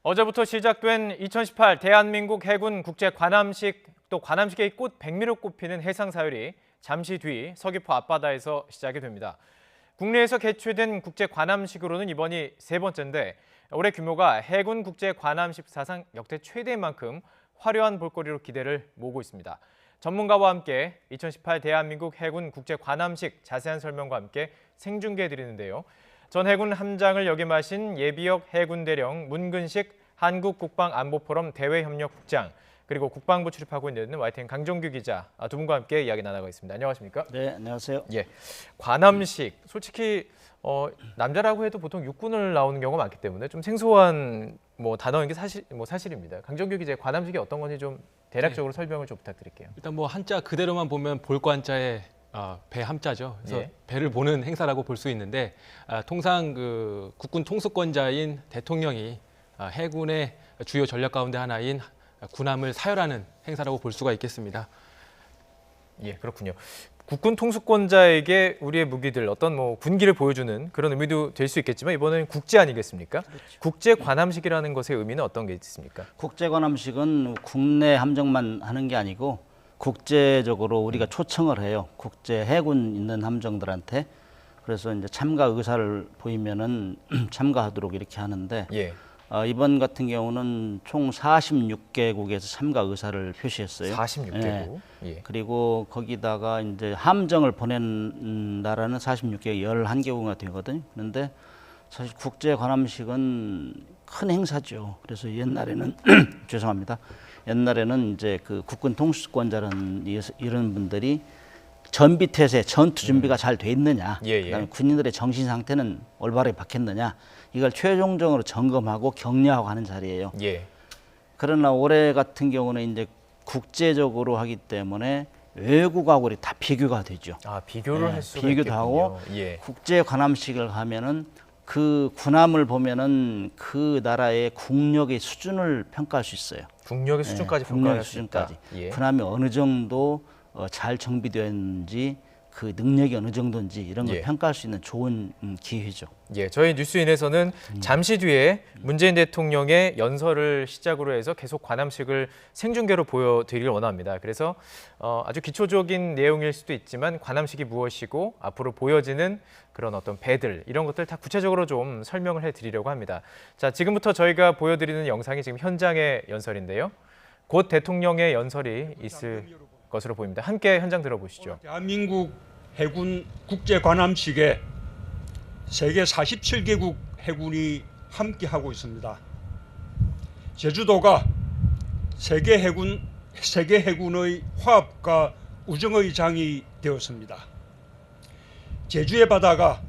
어제부터 시작된 2018 대한민국 해군 국제 관함식 또 관함식의 꽃 백미로 꼽히는 해상 사열이 잠시 뒤 서귀포 앞바다에서 시작이 됩니다. 국내에서 개최된 국제 관함식으로는 이번이 세 번째인데 올해 규모가 해군 국제 관함식 사상 역대 최대인 만큼 화려한 볼거리로 기대를 모으고 있습니다. 전문가와 함께 2018 대한민국 해군 국제 관함식 자세한 설명과 함께 생중계해 드리는데요. 전 해군 함장을 역임하신 예비역 해군대령 문근식 한국국방안보포럼 대외협력국장 그리고 국방부 출입하고 있는 YTN 강정규 기자 두 분과 함께 이야기 나눠가겠습니다. 안녕하십니까? 네, 안녕하세요. 예, 관함식 솔직히 남자라고 해도 보통 육군을 나오는 경우가 많기 때문에 좀 생소한 단어인 게 사실입니다. 강정규 기자, 관함식이 어떤 건지 좀 대략적으로 설명을 좀 부탁드릴게요. 일단 한자 그대로만 보면 볼관자에 배 함자죠. 그래서 예. 배를 보는 행사라고 볼 수 있는데 통상 그 국군 통수권자인 대통령이 해군의 주요 전략 가운데 하나인 군함을 사열하는 행사라고 볼 수가 있겠습니다. 예, 그렇군요. 국군 통수권자에게 우리의 무기들 어떤 군기를 보여주는 그런 의미도 될 수 있겠지만 이번에는 국제 아니겠습니까? 그렇죠. 국제 관함식이라는 것의 의미는 어떤 게 있습니까? 국제 관함식은 국내 함정만 하는 게 아니고 국제적으로 우리가 초청을 해요. 국제 해군 있는 함정들한테. 그래서 이제 참가 의사를 보이면은 참가하도록 이렇게 하는데 예. 이번 같은 경우는 총 46개국에서 참가 의사를 표시했어요. 46개국. 예. 그리고 거기다가 이제 함정을 보낸 나라는 46개 11개국가 되거든요. 그런데 사실 국제 관함식은 큰 행사죠. 그래서 옛날에는 죄송합니다. 옛날에는 이제 그 국군 통수권자라는 이런 분들이 전비 태세, 전투 준비가 잘 돼 있느냐, 그다음에 군인들의 정신 상태는 올바르게 박혔느냐, 이걸 최종적으로 점검하고 격려하고 하는 자리예요. 예. 그러나 올해 같은 경우는 이제 국제적으로 하기 때문에 외국하고 다 비교가 되죠. 비교를 할 수가 비교도 있겠군요. 하고 예. 국제 관함식을 하면은 그 군함을 보면은 그 나라의 국력의 수준을 평가할 수 있어요. 국력의 수준까지 평가할 국력의 수 있다. 수준까지. 예. 군함이 어느 정도 잘 정비되어 있는지, 그 능력이 어느 정도인지 이런 걸 평가할 수 있는 좋은 기회죠. 예, 저희 뉴스인에서는 잠시 뒤에 문재인 대통령의 연설을 시작으로 해서 계속 관함식을 생중계로 보여드리길 원합니다. 그래서 아주 기초적인 내용일 수도 있지만 관함식이 무엇이고 앞으로 보여지는 그런 어떤 배들 이런 것들 다 구체적으로 좀 설명을 해드리려고 합니다. 자, 지금부터 저희가 보여드리는 영상이 지금 현장의 연설인데요. 곧 대통령의 연설이 있을 것으로 보입니다. 함께 현장 들어보시죠. 대한민국 해군 국제 관함식에 세계 47개국 해군이 함께하고 있습니다. 제주도가 세계 해군의 화합과 우정의 장이 되었습니다. 제주의 바다가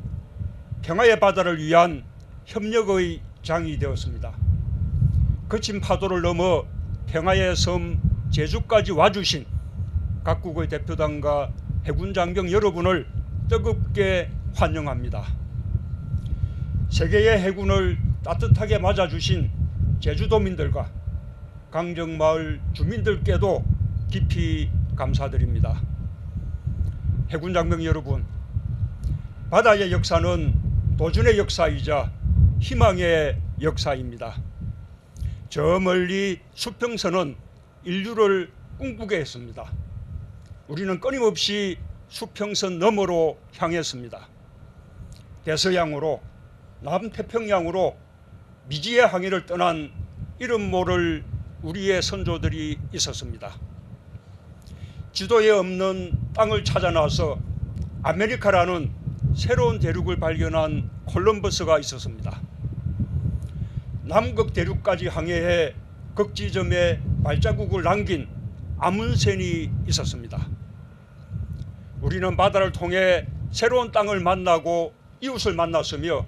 평화의 바다를 위한 협력의 장이 되었습니다. 거친 파도를 넘어 평화의 섬 제주까지 와주신 각국의 대표단과 해군 장병 여러분을 뜨겁게 환영합니다. 세계의 해군을 따뜻하게 맞아주신 제주도민들과 강정마을 주민들께도 깊이 감사드립니다. 해군 장병 여러분, 바다의 역사는 도전의 역사이자 희망의 역사입니다. 저 멀리 수평선은 인류를 꿈꾸게 했습니다. 우리는 끊임없이 수평선 너머로 향했습니다. 대서양으로, 남태평양으로 미지의 항해를 떠난 이름 모를 우리의 선조들이 있었습니다. 지도에 없는 땅을 찾아 나서 아메리카라는 새로운 대륙을 발견한 콜럼버스가 있었습니다. 남극 대륙까지 항해해 극지점에 발자국을 남긴 아문센이 있었습니다. 우리는 바다를 통해 새로운 땅을 만나고 이웃을 만났으며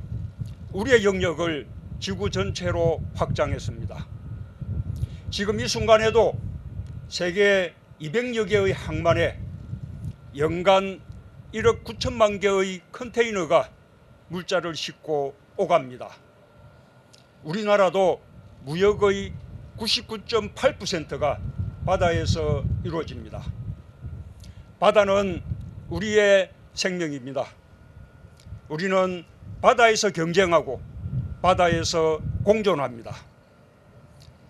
우리의 영역을 지구 전체로 확장했습니다. 지금 이 순간에도 세계 200여 개의 항만에 연간 1억 9천만 개의 컨테이너가 물자를 싣고 오갑니다. 우리나라도 무역의 99.8%가 바다에서 이루어집니다. 바다는 우리의 생명입니다. 우리는 바다에서 경쟁하고 바다에서 공존합니다.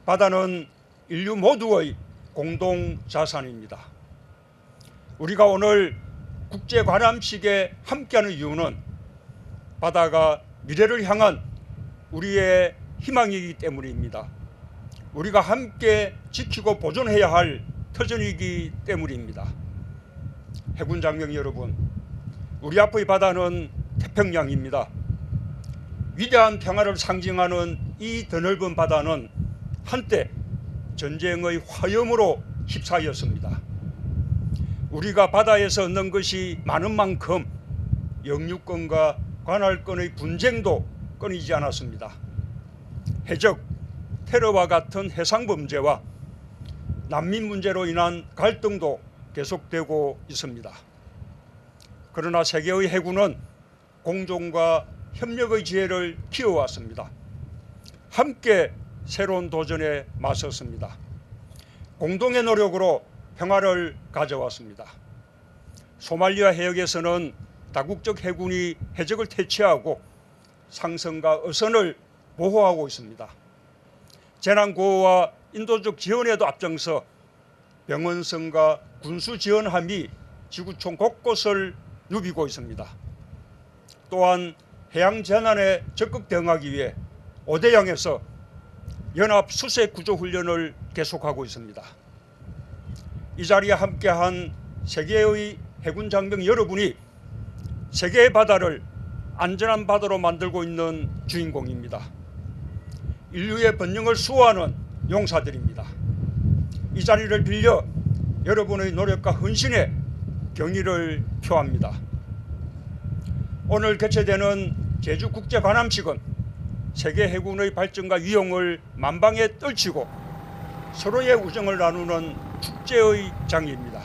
바다는 인류 모두의 공동 자산입니다. 우리가 오늘 국제 관함식에 함께하는 이유는 바다가 미래를 향한 우리의 희망이기 때문입니다. 우리가 함께 지키고 보존해야 할 터전이기 때문입니다. 해군 장병 여러분, 우리 앞의 바다는 태평양입니다. 위대한 평화를 상징하는 이 드넓은 바다는 한때 전쟁의 화염으로 휩싸였습니다. 우리가 바다에서 얻는 것이 많은 만큼 영유권과 관할권의 분쟁도 끊이지 않았습니다. 해적, 테러와 같은 해상범죄와 난민 문제로 인한 갈등도 계속되고 있습니다. 그러나 세계의 해군은 공존과 협력의 지혜를 키워왔습니다. 함께 새로운 도전에 맞섰습니다. 공동의 노력으로 평화를 가져왔습니다. 소말리아 해역에서는 다국적 해군이 해적을 퇴치하고 상선과 어선을 보호하고 있습니다. 재난구호와 인도적 지원에도 앞장서 병원선과 군수지원함이 지구촌 곳곳을 누비고 있습니다. 또한 해양재난에 적극 대응하기 위해 오대양에서 연합 수색 구조 훈련을 계속하고 있습니다. 이 자리에 함께한 세계의 해군 장병 여러분이 세계의 바다를 안전한 바다로 만들고 있는 주인공입니다. 인류의 번영을 수호하는 용사들입니다. 이 자리를 빌려 여러분의 노력과 헌신에 경의를 표합니다. 오늘 개최되는 제주국제관함식은 세계 해군의 발전과 위용을 만방에 떨치고 서로의 우정을 나누는 축제의 장입니다.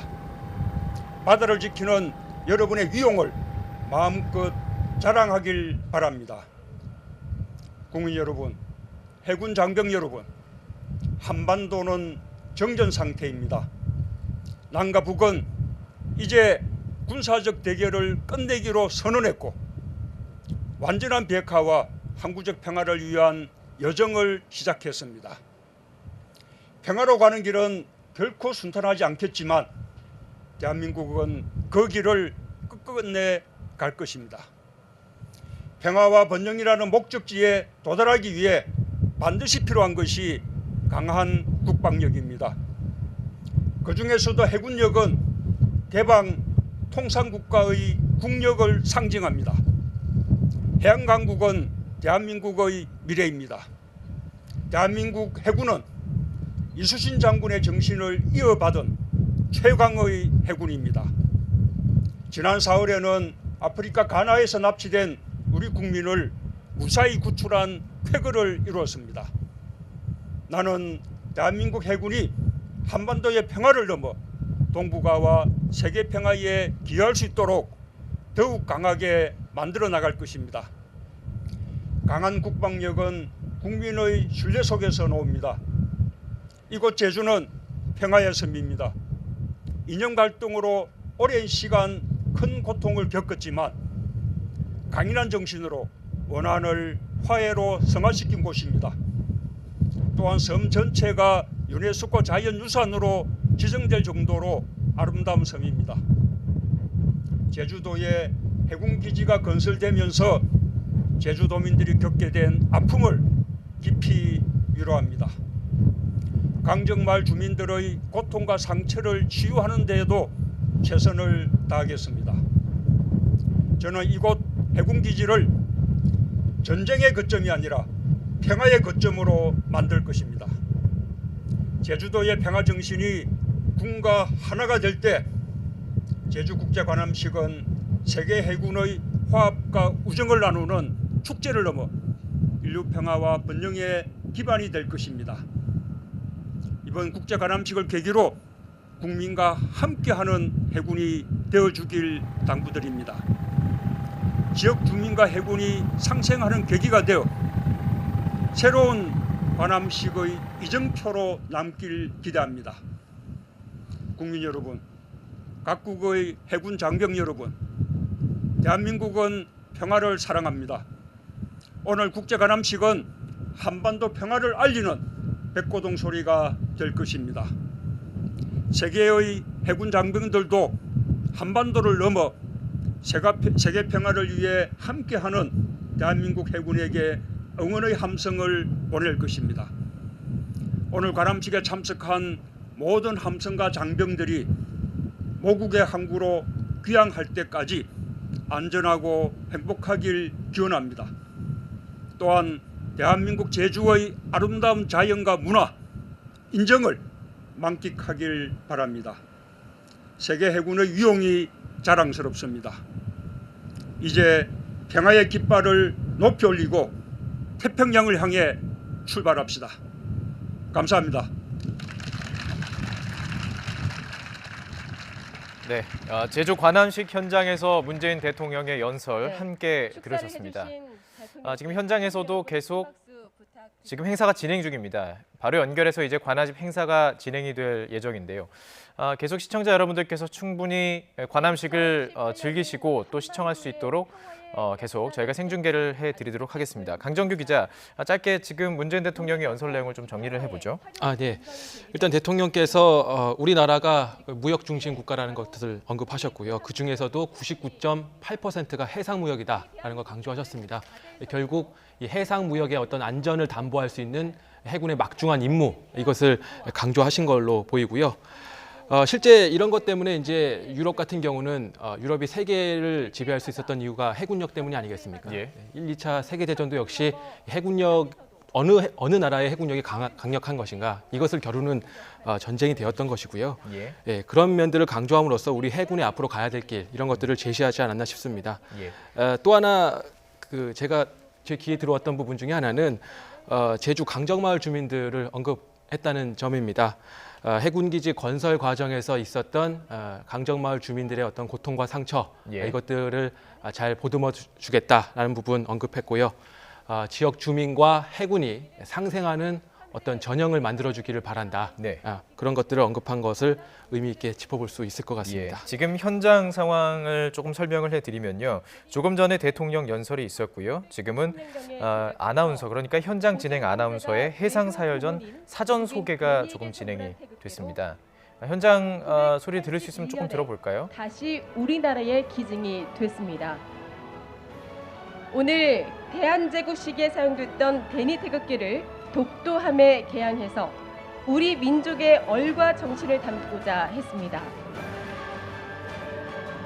바다를 지키는 여러분의 위용을 마음껏 자랑하길 바랍니다. 국민 여러분, 해군 장병 여러분, 한반도는 정전 상태입니다. 남과 북은 이제 군사적 대결을 끝내기로 선언했고 완전한 비핵화와 항구적 평화를 위한 여정을 시작했습니다. 평화로 가는 길은 결코 순탄하지 않겠지만 대한민국은 그 길을 끝끝내 갈 것입니다. 평화와 번영이라는 목적지에 도달하기 위해 반드시 필요한 것이 강한 국방력입니다. 그 중에서도 해군력은 개방 통상국가의 국력을 상징합니다. 해양강국은 대한민국의 미래입니다. 대한민국 해군은 이수신 장군의 정신을 이어받은 최강의 해군입니다. 지난 4월에는 아프리카 가나에서 납치된 우리 국민을 무사히 구출한 쾌거를 이루었습니다. 나는 대한민국 해군이 한반도의 평화를 넘어 동북아와 세계 평화에 기여할 수 있도록 더욱 강하게 만들어 나갈 것입니다. 강한 국방력은 국민의 신뢰 속에서 나옵니다. 이곳 제주는 평화의 섬입니다. 이념 갈등으로 오랜 시간 큰 고통을 겪었지만 강인한 정신으로 원한을 화해로 승화시킨 곳입니다. 또한 섬 전체가 유네스코 자연유산으로 지정될 정도로 아름다운 섬입니다. 제주도에 해군기지가 건설되면서 제주도민들이 겪게 된 아픔을 깊이 위로합니다. 강정마을 주민들의 고통과 상처를 치유하는 데에도 최선을 다하겠습니다. 저는 이곳 해군기지를 전쟁의 거점이 아니라 평화의 거점으로 만들 것입니다. 제주도의 평화정신이 군과 하나가 될 때 제주국제관함식은 세계 해군의 화합과 우정을 나누는 축제를 넘어 인류 평화와 번영의 기반이 될 것입니다. 이번 국제관함식을 계기로 국민과 함께하는 해군이 되어주길 당부드립니다. 지역 주민과 해군이 상생하는 계기가 되어 새로운 관함식의 이정표로 남길 기대합니다. 국민 여러분, 각국의 해군 장병 여러분, 대한민국은 평화를 사랑합니다. 오늘 국제관함식은 한반도 평화를 알리는 백고동 소리가 될 것입니다. 세계의 해군 장병들도 한반도를 넘어 세계 평화를 위해 함께하는 대한민국 해군에게 응원의 함성을 보낼 것입니다. 오늘 관함식에 참석한 모든 함성과 장병들이 모국의 항구로 귀향할 때까지 안전하고 행복하길 기원합니다. 또한 대한민국 제주의 아름다운 자연과 문화, 인정을 만끽하길 바랍니다. 세계 해군의 위용이 자랑스럽습니다. 이제 평화의 깃발을 높이 올리고 태평양을 향해 출발합시다. 감사합니다. 네, 제주 관함식 현장에서 문재인 대통령의 연설 네, 함께 축사를 들으셨습니다. 해주신 대통령 지금 현장에서도 계속 박수 부탁드립니다. 지금 행사가 진행 중입니다. 바로 연결해서 이제 관함식 행사가 진행이 될 예정인데요. 계속 시청자 여러분들께서 충분히 관함식을 즐기시고 또 시청할 수 있도록 계속 저희가 생중계를 해드리도록 하겠습니다. 강정규 기자, 짧게 지금 문재인 대통령의 연설 내용을 좀 정리를 해보죠. 네. 일단 대통령께서 우리나라가 무역 중심 국가라는 것을 언급하셨고요. 그 중에서도 99.8%가 해상 무역이다라는 걸 강조하셨습니다. 결국 이 해상 무역의 어떤 안전을 담보할 수 있는 해군의 막중한 임무, 이것을 강조하신 걸로 보이고요. 실제 이런 것 때문에 이제 유럽 같은 경우는 유럽이 세계를 지배할 수 있었던 이유가 해군력 때문이 아니겠습니까? 예. 1, 2차 세계대전도 역시 해군력, 어느 나라의 해군력이 강력한 것인가, 이것을 겨루는 전쟁이 되었던 것이고요. 예. 예, 그런 면들을 강조함으로써 우리 해군이 앞으로 가야 될 길, 이런 것들을 제시하지 않았나 싶습니다. 예. 또 하나 제가 제 귀에 들어왔던 부분 중에 하나는 제주 강정마을 주민들을 언급했다는 점입니다. 해군기지 건설 과정에서 있었던 강정마을 주민들의 어떤 고통과 상처, 예. 이것들을 잘 보듬어 주겠다라는 부분 언급했고요. 지역 주민과 해군이 상생하는 어떤 전형을 만들어주기를 바란다. 네. 그런 것들을 언급한 것을 의미 있게 짚어볼 수 있을 것 같습니다. 예, 지금 현장 상황을 조금 설명을 해드리면요. 조금 전에 대통령 연설이 있었고요. 지금은 아나운서, 그러니까 현장 진행 아나운서의 해상사열전 사전 소개가 조금 진행이 됐습니다. 현장 소리 들을 수 있으면 조금 들어볼까요? 다시 우리나라의 기증이 됐습니다. 오늘 대한제국 시기에 사용됐던 대니 태극기를 독도함에 개항해서 우리 민족의 얼과 정신을 담고자 했습니다.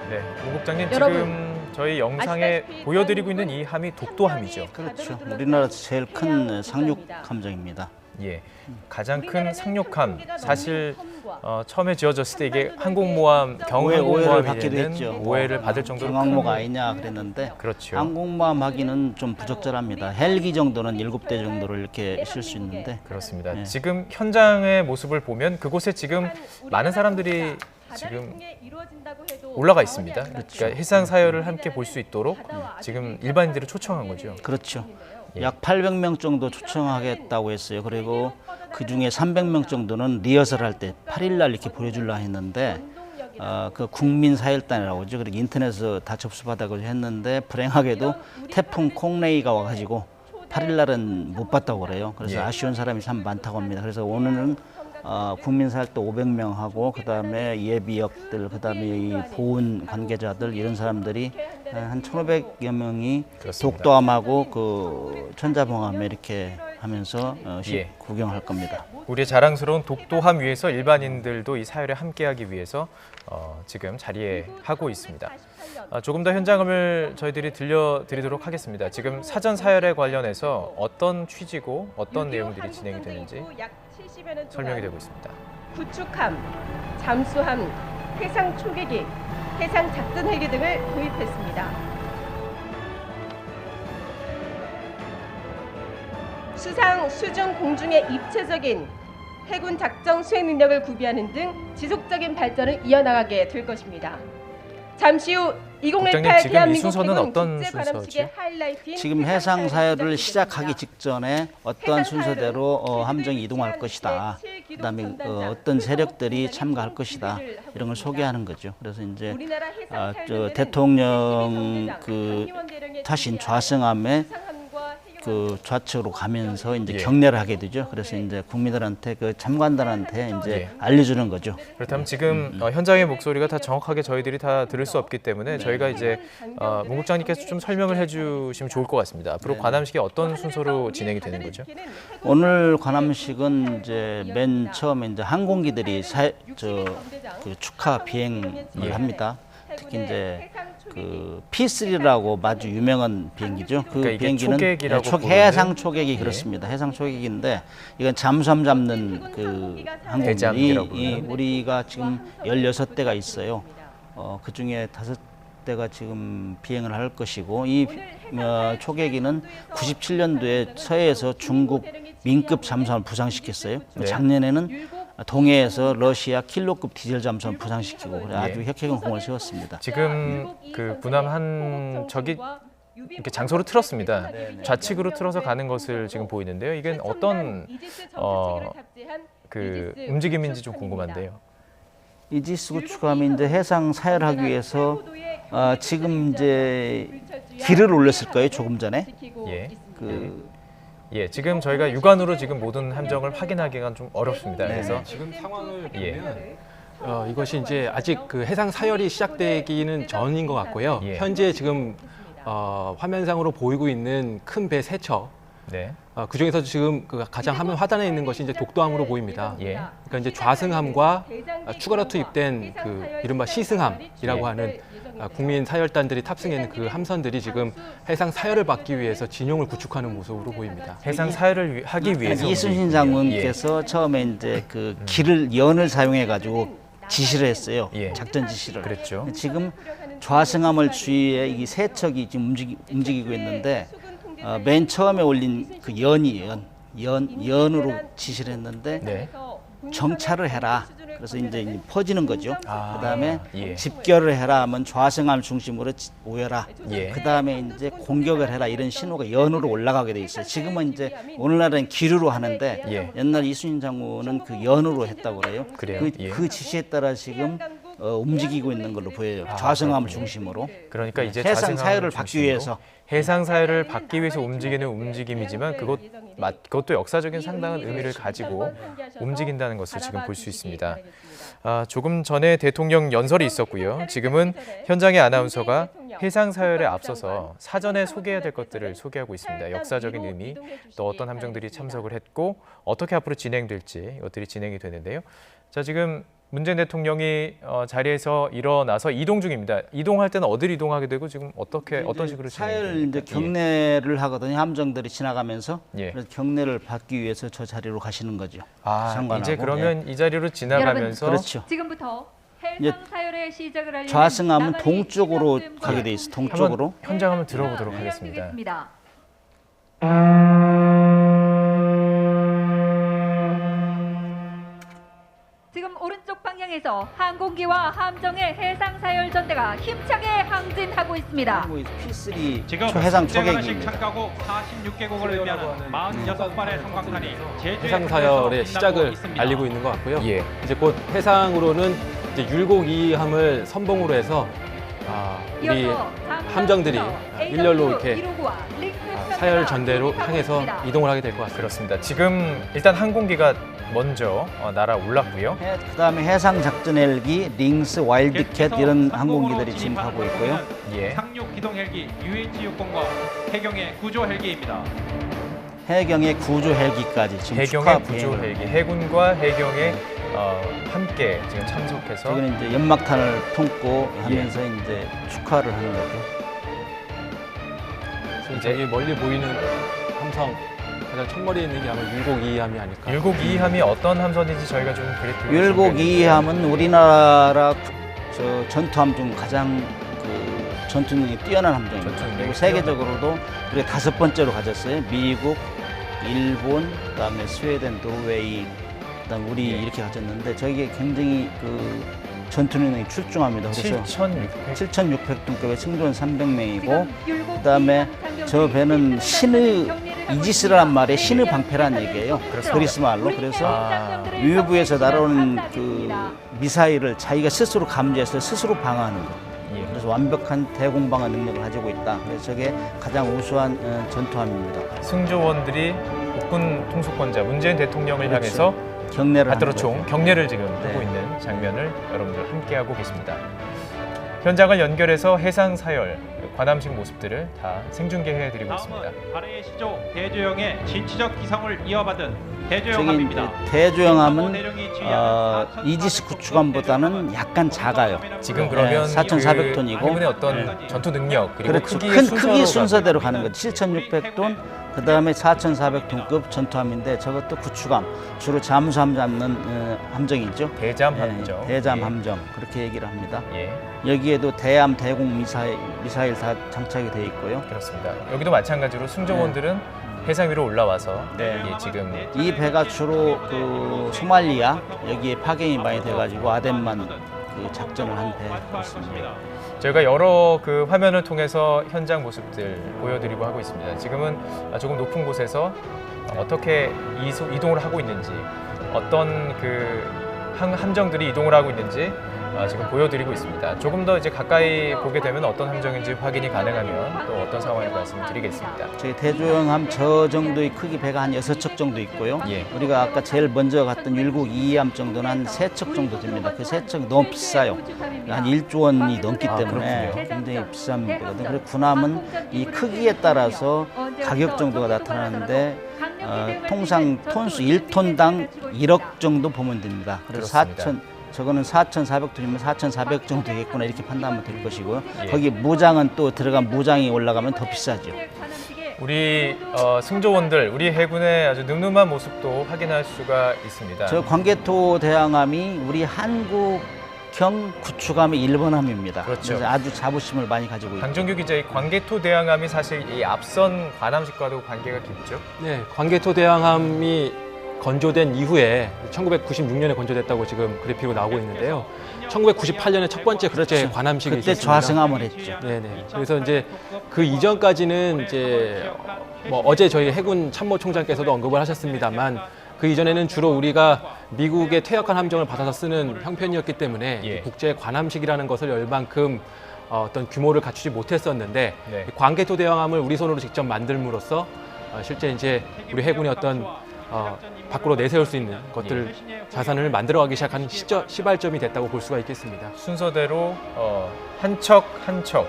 네, 오 국장님, 여러분, 지금 저희 영상에 아시다시피 보여드리고 있는 이 함이 독도함이죠. 그렇죠. 우리나라 제일 큰 상륙 함정입니다. 예, 가장 큰 상륙함. 사실 처음에 지어졌을 때 이게 항공모함, 오해를 경항공모함이 받기도 되는 했죠. 오해를 받을 정도로 경항모가 큰- 아니냐 그랬는데 그렇죠. 항공모함 하기는 좀 부적절합니다. 헬기 정도는 7대 정도를 이렇게 쓸 수 있는데 그렇습니다. 네. 지금 현장의 모습을 보면 그곳에 지금 많은 사람들이 지금 올라가 있습니다. 그러니까 해상 사열을 함께 볼 수 있도록 지금 일반인들을 초청한 거죠. 그렇죠. 예. 약 800명 정도 초청하겠다고 했어요. 그리고 그중에 300명 정도는 리허설 할 때 8일 날 이렇게 보여주려 했는데 그 국민사열단이라고 하죠. 그리고 인터넷에서 다 접수받아서 했는데 불행하게도 태풍 콩레이가 와가지고 8일 날은 못 봤다고 그래요. 그래서 예. 아쉬운 사람이 참 많다고 합니다. 그래서 오늘은 국민사활도 500명 하고 그다음에 예비역들, 그다음에 이 보훈 관계자들 이런 사람들이 한 1,500여 명이 그렇습니다. 독도함하고 그 천자봉함에 이렇게 하면서 예. 구경할 겁니다. 우리의 자랑스러운 독도함 위에서 일반인들도 이 사열에 함께하기 위해서 지금 자리에 하고 있습니다. 조금 더 현장을 저희들이 들려드리도록 하겠습니다. 지금 사전 사열에 관련해서 어떤 취지고 어떤 내용들이 진행이 되는지 설명이 되고 있습니다. 구축함, 잠수함, 해상 초계기, 해상 작전 헬기 등을 도입했습니다. 수상, 수중, 공중의 입체적인 해군 작전 수행 능력을 구비하는 등 지속적인 발전을 이어나가게 될 것입니다. 잠시 후 2018 국장님, 지금 이 대한민국 순서는 해군 어떤 국제관함식의 순서죠? 하이라이트인 지금 해상 해상 사열이 사열을 시작하기 시작되겠습니다. 직전에 어떤 해상 순서대로 사열은 함정이 이동할 것이다. 그다음에 어떤 세력들이 참가할 것이다. 이런 걸 소개하는 거죠. 그래서 이제 우리나라 해상 저 사열전에는 대통령 예비병대장 그 강희원 대령의 타신 지휘하에 좌성함에 수상함과 해경함 그 좌측으로 가면서 이제 예. 경례를 하게 되죠. 그래서 이제 국민들한테 그 참관단한테 이제 예. 알려주는 거죠. 그렇다면 지금 현장의 목소리가 다 정확하게 저희들이 다 들을 수 없기 때문에 저희가 이제 문 국장님께서 좀 설명을 해주시면 좋을 것 같습니다. 앞으로 관함식이 어떤 순서로 진행이 되는 거죠? 오늘 관함식은 이제 맨 처음에 이제 항공기들이 그 축하 비행을 예. 합니다. 특히 이제 그 P3라고 아주 유명한 비행기죠. 그 그러니까 이게 비행기는 초계기라고 해상 부르는? 초계기 예. 그렇습니다. 해상 초계기인데 이건 잠수함 잡는 그 대잠기라고 항공기 부르는? 우리가 지금 16대가 있어요. 그 중에 5대가 지금 비행을 할 것이고 이 초계기는 97년도에 서해에서 중국 민급 잠수함을 부상시켰어요. 네. 작년에는 동해에서 러시아 킬로급 디젤 잠수함을 부상시키고 그래 아주 예. 혁혁한 공을 세웠습니다. 지금 그 군함 한 척이 이렇게 장소로 틀었습니다. 좌측으로 틀어서 가는 것을 지금 보이는데요. 이게 어떤 그 움직임인지 좀 궁금한데요. 이지스 구축함이 이제 해상 사열을 하기 위해서 지금 이제 길을 올렸을 거예요. 조금 전에. 예. 그 예, 지금 저희가 육안으로 지금 모든 함정을 확인하기가 좀 어렵습니다. 그래서 지금 상황을 예. 보면 이것이 이제 아직 그 해상 사열이 시작되기는 전인 것 같고요. 예. 현재 지금 화면상으로 보이고 있는 큰 배 세 척. 네. 그 중에서 지금 그 가장 화면 하단에 있는 것이 이제 독도함으로 보입니다. 예. 그러니까 이제 좌승함과 추가로 투입된 그 이른바 시승함이라고 예. 하는 국민 사열단들이 탑승했는 그 함선들이 지금 해상 사열을 막기 위해서 진용을 구축하는 모습으로 보입니다. 해상 사열을 하기 위해서 이순신 장군께서 처음에 이제 그 연을 사용해 가지고 지시를 했어요. 예. 작전 지시를. 그랬죠. 지금 좌승함을 주위에 이 세 척이 지금 움직이고 있는데 맨 처음에 올린 그 연으로 지시를 했는데 네. 정찰을 해라. 그래서 이제 퍼지는 거죠. 그다음에 예. 집결을 해라 하면 좌승함 중심으로 오여라. 예. 그다음에 이제 공격을 해라 이런 신호가 연으로 올라가게 돼 있어요. 지금은 이제 오늘날은 기류로 하는데 예. 옛날 이순신 장군은 그 연으로 했다고 그래요. 그래요? 예. 그 지시에 따라 지금 움직이고 있는 걸로 보여요. 좌승함을 중심으로. 그러니까 이제 해상 좌승함을 사열을 받기 중심으로 위해서. 해상 사열을 받기 위해서 움직이는 움직임이지만 그것도 역사적인 상당한 의미를 가지고 움직인다는 것을 지금 볼 수 있습니다. 조금 전에 대통령 연설이 있었고요. 지금은 현장의 아나운서가 해상 사열에 앞서서 사전에 소개해야 될 것들을 소개하고 있습니다. 역사적인 의미, 또 어떤 함정들이 참석을 했고 어떻게 앞으로 진행될지 이것들이 진행이 되는데요. 자, 지금 문재인 대통령이 자리에서 일어나서 이동 중입니다. 이동할 때는 어디로 이동하게 되고 지금 어떤 식으로 사열 이제 진행됩니까? 경례를 하거든요. 함정들이 지나가면서 예. 그래서 경례를 받기 위해서 저 자리로 가시는 거죠. 아, 상관하고. 이제 그러면 이 자리로 지나가면서 그렇죠. 지금부터 이제 해상 사열의 시작을 알리는 좌승함은 나만의 동쪽으로 시각 가게 돼 있어. 동쪽으로. 현장 한번 들어보도록 하겠습니다. 진행되겠습니다. 지금 오른쪽 방향에서 항공기와 함정의 해상 사열 전대가 힘차게 항진하고 있습니다. P3 지금 초해상 국제관함식 초계기입니다. 착가고 46개국을 의미하는 46발의 성광탄이 제주에 해상 사열의 빛나고 시작을 있습니다. 알리고 있는 것 같고요. 예. 이제 곧 해상으로는 이제 율곡 2함을 선봉으로 해서 우리 이어서 함정들이 일렬로 이렇게 사열 사열 전대로 향해서 이동을 하게 될 것 같습니다. 그렇습니다. 지금 일단 항공기가 먼저 날아올랐고요. 그다음에 해상 작전 헬기, 링스, 와일드캣 이런 항공기들이 진입하고 있고요. 예. 상륙 기동 헬기 UH-60과 해경의 구조 헬기입니다. 해경의 구조 헬기까지 지금 해경의 축하 구조 비행을. 헬기, 해군과 해경의 함께 지금 참석해서 저기는 이제 연막탄을 품고 하면서 이제 축하를 하는 거죠. 이제 저기 멀리 보이는 함성 가장 첫머리에 있는 게 아마 율곡 2함이 아닐까. 율곡 2함이 어떤 함선인지 저희가 좀 브리핑을 율곡 준비했는데요. 2함은 우리나라 전투함 중 가장 그 전투 능력이 뛰어난 함정입니다. 전투 능력이 그리고 세계적으로도 우리가 5번째로 가졌어요. 미국, 일본, 그다음에 스웨덴, 노르웨이, 그다음 우리 예. 이렇게 가졌는데 저게 굉장히 그 전투 능력이 출중합니다. 그래서 7,600톤급의 승조원 300명이고 그다음에 저 배는 신의 이지스라는 말에 신의 방패란 얘기예요. 그리스 말로. 그래서 위부에서 날아오는 그 미사일을 자기가 스스로 감지해서 스스로 방어하는 거. 예. 그래서 완벽한 대공방어 능력을 가지고 있다. 그래서 저게 가장 우수한 전투함입니다. 승조원들이 국군 통수권자 문재인 대통령을 그렇죠. 향해서 경례를 하는 받들어총 거죠. 경례를 지금 네. 하고 있는 장면을 여러분들 함께하고 계십니다. 현장을 연결해서 해상 사열, 관함식 모습들을 다 생중계해드리고 있습니다. 발해의 시조 대조영의 진취적 기성을 이어받은 저기 대조영함입니다. 대조영함은 이지스 구축함보다는 약간 작아요. 지금 그러면 4,400톤이고 해군의 어떤 전투 능력 그리고 그렇죠. 크기의 큰 순서로 크기 순서대로 가는 거죠. 7,600톤, 그 다음에 4,400톤급 전투함인데 저것도 구축함, 주로 잠수함 잡는 함정이죠. 대잠 함정. 대잠 예. 함정 그렇게 얘기를 합니다. 예, 여기에도 대함, 대공 미사일 다 장착이 돼 있고요. 그렇습니다. 여기도 마찬가지로 승조원들은 해상 위로 올라와서 네. 예, 지금 이 배가 주로 그 소말리아 여기에 파견이 많이 돼가지고 아덴만 그 작전을 한 배였습니다. 저희가 여러 그 화면을 통해서 현장 모습들 보여드리고 하고 있습니다. 지금은 조금 높은 곳에서 어떻게 이동을 하고 있는지, 어떤 그 함정들이 이동을 하고 있는지 지금 보여드리고 있습니다. 조금 더 이제 가까이 보게 되면 어떤 함정인지 확인이 가능하면 또 어떤 상황인지 말씀드리겠습니다. 저희 대조영함 저 정도의 크기 배가 한 6척 정도 있고요. 예. 우리가 아까 제일 먼저 갔던 율곡 2함 정도는 한 3척 정도 됩니다. 그 3척이 너무 비싸요. 한 1조 원이 넘기 때문에 그렇군요. 굉장히 비싼 배거든요. 그리고 군함은 이 크기에 따라서 가격 정도가 나타나는데 통상 톤수 1톤당 1억 정도 보면 됩니다. 그래서 그렇습니다. 저거는 4,400톤이면 4,400 정도 되겠구나 이렇게 판단하면 될 것이고요. 예. 거기 무장은 또 들어간 무장이 올라가면 더 비싸죠. 우리 승조원들, 우리 해군의 아주 늠름한 모습도 확인할 수가 있습니다. 저 광개토 대항함이 우리 한국형 구축함의 1번함입니다. 그렇죠. 그래서 아주 자부심을 많이 가지고 있죠. 강정규 기자, 이 광개토 대항함이 사실 이 앞선 관함식과도 관계가 깊죠? 네, 광개토 대항함이 건조된 이후에 1996년에 건조됐다고 지금 그래픽으로 나오고 있는데요. 1998년에 첫 번째 국제 그렇죠. 관함식이 그때 있었습니다. 좌승함을 했죠. 네네. 그래서 이제 그 이전까지는 이제 뭐 어제 저희 해군 참모총장께서도 언급을 하셨습니다만 그 이전에는 주로 우리가 미국의 퇴역한 함정을 받아서 쓰는 형편이었기 때문에 예. 국제 관함식이라는 것을 열만큼 어떤 규모를 갖추지 못했었는데 네. 광개토 대항함을 우리 손으로 직접 만들므로써 실제 이제 우리 해군의 어떤 밖으로 내세울 수 있는 것들 자산을 만들어가기 시작한 시발점이 됐다고 볼 수가 있겠습니다. 순서대로 한 척 한 척,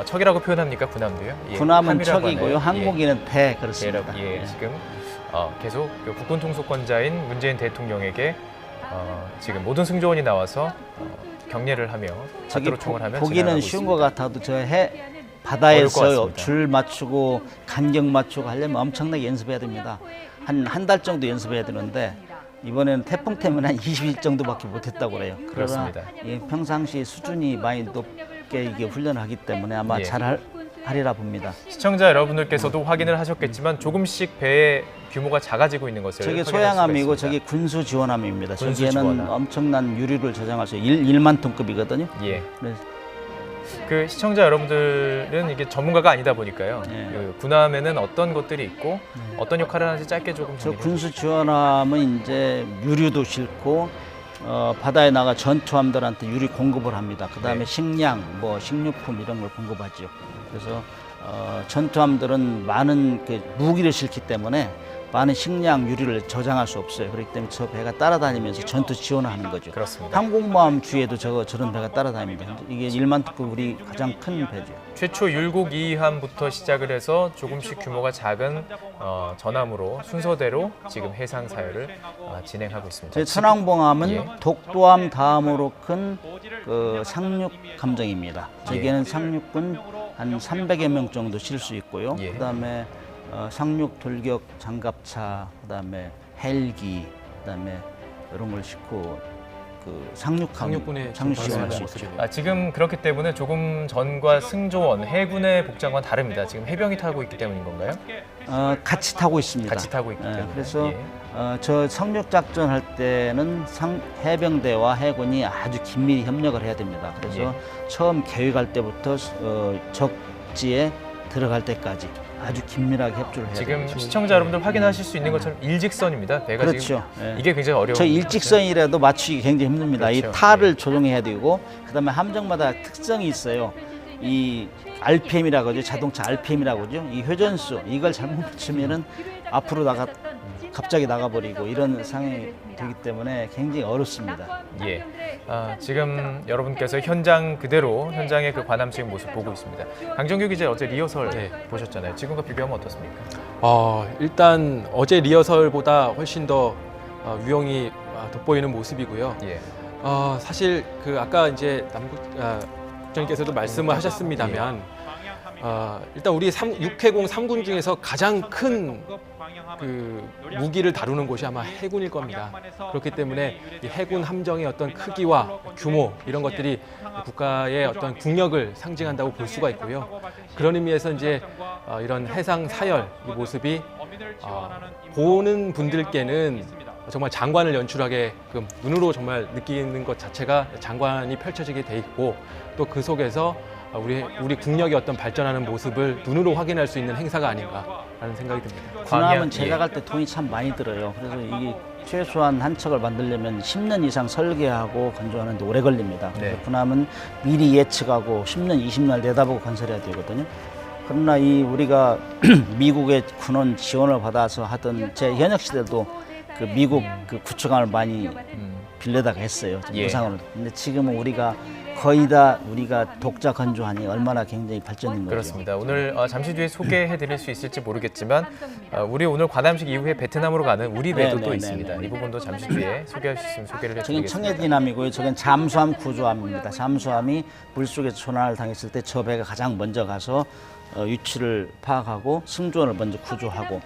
척이라고 표현합니까? 군함도요? 예, 군함은 함이라고 척이고요. 하나요? 항공기는 배 그렇습니다. 예, 지금 계속 그 국군 통수권자인 문재인 대통령에게 지금 모든 승조원이 나와서 경례를 하며 저기 받들어총을 하며 보기는 지나가고 쉬운 있습니다. 것 같아도 저 어려울 것 바다에서 같습니다. 줄 맞추고 간격 맞추고 하려면 엄청나게 연습해야 됩니다. 한 달 정도 연습해야 되는데 이번에는 태풍 때문에 한 20일 정도밖에 못했다고 그래요. 그렇습니다. 그러나 평상시 수준이 많이 높게 이게 훈련을 하기 때문에 아마 예. 잘 하리라 봅니다. 시청자 여러분들께서도 확인을 하셨겠지만 조금씩 배의 규모가 작아지고 있는 것을 저게 확인할 수가 소양함이고 있습니다. 저게 군수 지원함입니다. 군수 저기에는 지원함. 엄청난 유류를 저장할 수 있어요. 1만 톤급이거든요. 예. 그래서 그 시청자 여러분들은 이게 전문가가 아니다 보니까요. 예. 그 군함에는 어떤 것들이 있고 어떤 역할을 하는지 짧게 조금 저 정리해 군수 지원함은 이제 유류도 싣고 바다에 나가 전투함들한테 유류 공급을 합니다. 그다음에 네. 식량, 뭐 식료품 이런 걸 공급하죠. 그래서 전투함들은 많은 그 무기를 싣기 때문에 많은 식량, 유류를 저장할 수 없어요. 그렇기 때문에 저 배가 따라다니면서 전투 지원을 하는 거죠. 그렇습니다. 항공모함 주위에도 저런 배가 따라다닙니다. 이게 1만 톤급 우리 가장 큰 배죠. 최초 율곡 2함부터 시작을 해서 조금씩 규모가 작은 전함으로 순서대로 지금 해상 사열을 진행하고 있습니다. 제 천왕봉함은 예. 독도함 다음으로 큰 그 상륙 함정입니다. 저기에는 상륙군 한 300여 명 정도 실 수 있고요. 예. 그다음에 상륙 돌격 장갑차, 그다음에 헬기, 그다음에 이런 걸 싣고 그 상륙군의 상륙 좀 시험할 수 발생하는 있죠. 모습이네요. 지금 그렇기 때문에 조금 전과 승조원, 해군의 복장과는 다릅니다. 지금 해병이 타고 있기 때문인 건가요? 같이 타고 있습니다. 같이 타고 있기 때문에. 그래서 예. 저 상륙 작전 할 때는 해병대와 해군이 아주 긴밀히 협력을 해야 됩니다. 그래서 예. 처음 계획할 때부터 적지에 들어갈 때까지 아주 긴밀하게 협조를 해야 지금 되죠. 시청자 여러분들 확인하실 수 있는 것처럼 일직선입니다. 배가 그렇죠. 지금 예. 이게 굉장히 어려운 저 일직선이라도 맞추기 굉장히 힘듭니다. 그렇죠. 이 타를 조정해야 되고 그다음에 함정마다 특성이 있어요. 이 RPM이라고 하죠. 자동차 RPM이라고 하죠. 이 회전수 이걸 잘못 맞추면은 앞으로 갑자기 나가버리고 이런 상황이 되기 때문에 굉장히 어렵습니다. 예. 지금 여러분께서 현장 그대로 현장의 그 관함식 모습 보고 있습니다. 강정규 기자 어제 리허설 네. 보셨잖아요. 지금과 비교하면 어떻습니까? 일단 어제 리허설보다 훨씬 더 유형이 돋보이는 모습이고요. 예. 사실 그 아까 이제 국장님께서도 말씀을 하셨습니다만 일단 우리 6회공 3군 중에서 가장 큰 그 무기를 다루는 곳이 아마 해군일 겁니다. 그렇기 때문에 이 해군 함정의 어떤 크기와 규모 이런 것들이 국가의 어떤 국력을 상징한다고 볼 수가 있고요. 그런 의미에서 이제 이런 해상 사열 이 모습이 보는 분들께는 정말 장관을 연출하게 눈으로 정말 느끼는 것 자체가 장관이 펼쳐지게 돼 있고 또 그 속에서 우리 국력의 어떤 발전하는 모습을 눈으로 확인할 수 있는 행사가 아닌가라는 생각이 듭니다. 군함은 제작할 때 돈이 참 많이 들어요. 그래서 이게 최소한 한 척을 만들려면 10년 이상 설계하고 건조하는데 오래 걸립니다. 그래서 네. 군함은 미리 예측하고 10년, 20년 내다보고 건설해야 되거든요. 그러나 우리가 미국의 군원 지원을 받아서 하던 제 현역 시대도 그 미국 그 구축함을 많이 빌려다가 했어요. 예. 무상으로. 근데 지금은 우리가 거의 다 우리가 독자 건조하니 얼마나 굉장히 발전된 거죠. 그렇습니다. 오늘 잠시 뒤에 소개해드릴 수 있을지 모르겠지만 우리 오늘 관함식 이후에 베트남으로 가는 우리 배도 또 있습니다. 이 부분도 잠시 뒤에 소개할 수 있으면 소개를 저긴 해드리겠습니다. 청해디남이고요. 저건 잠수함 구조함입니다. 잠수함이 물속에서 조난을 당했을 때 저 배가 가장 먼저 가서 위치를 파악하고 승조원을 먼저 구조하고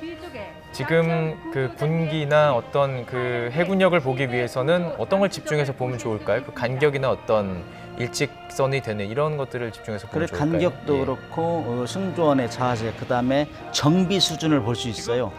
지금 그 군기나 어떤 그 해군력을 보기 위해서는 어떤 걸 집중해서 보면 좋을까요? 그 간격이나 어떤 일직선이 되는 이런 것들을 집중해서 보면 그래 좋을까요? 간격도 예. 그렇고 승조원의 자세 그다음에 정비 수준을 볼 수 있어요.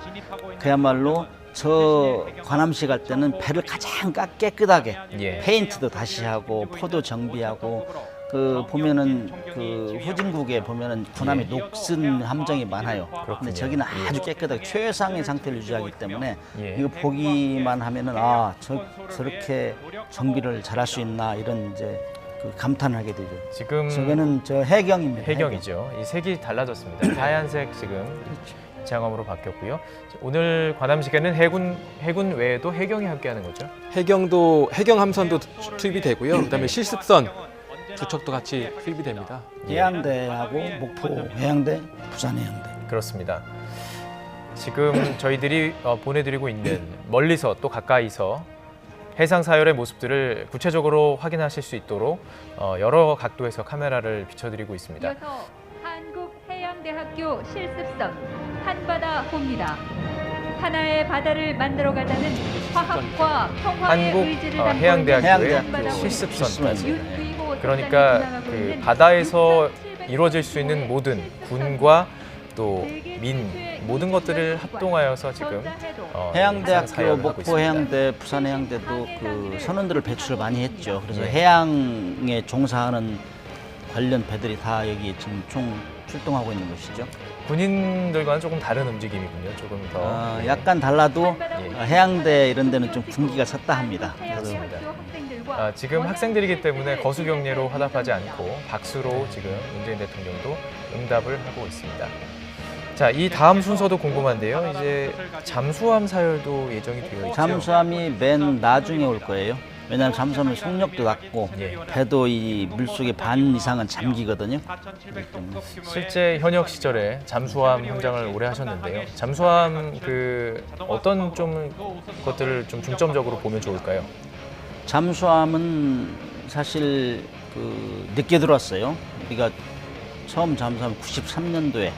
그야말로 저 관함식 할 때는 배를 가장 깨끗하게 예. 페인트도 다시 하고 포도 정비하고 그 보면은 그 후진국에 보면은 군함이 녹슨 함정이 많아요. 근데 저기는 아주 깨끗하게 최상의 상태를 유지하기 때문에 예. 이거 보기만 하면은 저렇게 정비를 잘할 수 있나 이런 이제 그 감탄을 하게 되죠. 지금 저거는 저 해경입니다. 해경이죠. 이 색이 달라졌습니다. 하얀색 지금 장엄으로 바뀌었고요. 오늘 관함식에는 해군 외에도 해경이 함께하는 거죠. 해경 함선도 투입이 되고요. 그다음에 실습선 주척도 같이 투입이 됩니다. 해양대하고 목포 해양대, 부산 해양대. 그렇습니다. 지금 저희들이 보내드리고 있는 멀리서 또 가까이서 해상 사열의 모습들을 구체적으로 확인하실 수 있도록 여러 각도에서 카메라를 비춰드리고 있습니다. 이어서 한국해양대학교 실습선 한바다호입니다. 하나의 바다를 만들어가자는 화합과 평화의 한국 의지를 해양대학교의 해양대학교 실습선. 실습선. 그러니까 그 바다에서 이루어질 수 있는 모든 군과 또 민 모든 것들을 합동하여서 지금 해양대학교, 사열을 하고 목포 있습니다. 해양대, 부산 해양대도 그 선원들을 배출을 많이 했죠. 그래서 네. 해양에 종사하는 관련 배들이 다 여기 지금 총 출동하고 있는 것이죠. 군인들과는 조금 다른 움직임이군요. 조금 더 약간 달라도 예. 해양대 이런 데는 좀 군기가 섰다 합니다. 그래서 지금 학생들이기 때문에 거수경례로 화답하지 않고 박수로 지금 문재인 대통령도 응답을 하고 있습니다. 자, 이 다음 순서도 궁금한데요. 이제 잠수함 사열도 예정이 되어 있죠. 잠수함이 맨 나중에 올 거예요. 왜냐하면 잠수함은 속력도 낮고 예. 배도 이 물속에 반 이상은 잠기거든요. 실제 현역 시절에 잠수함 현장을 오래 하셨는데요. 잠수함 그 어떤 좀 것들을 좀 중점적으로 보면 좋을까요? 잠수함은 사실 그 늦게 들어왔어요. 우리가 처음 잠수함 93년도에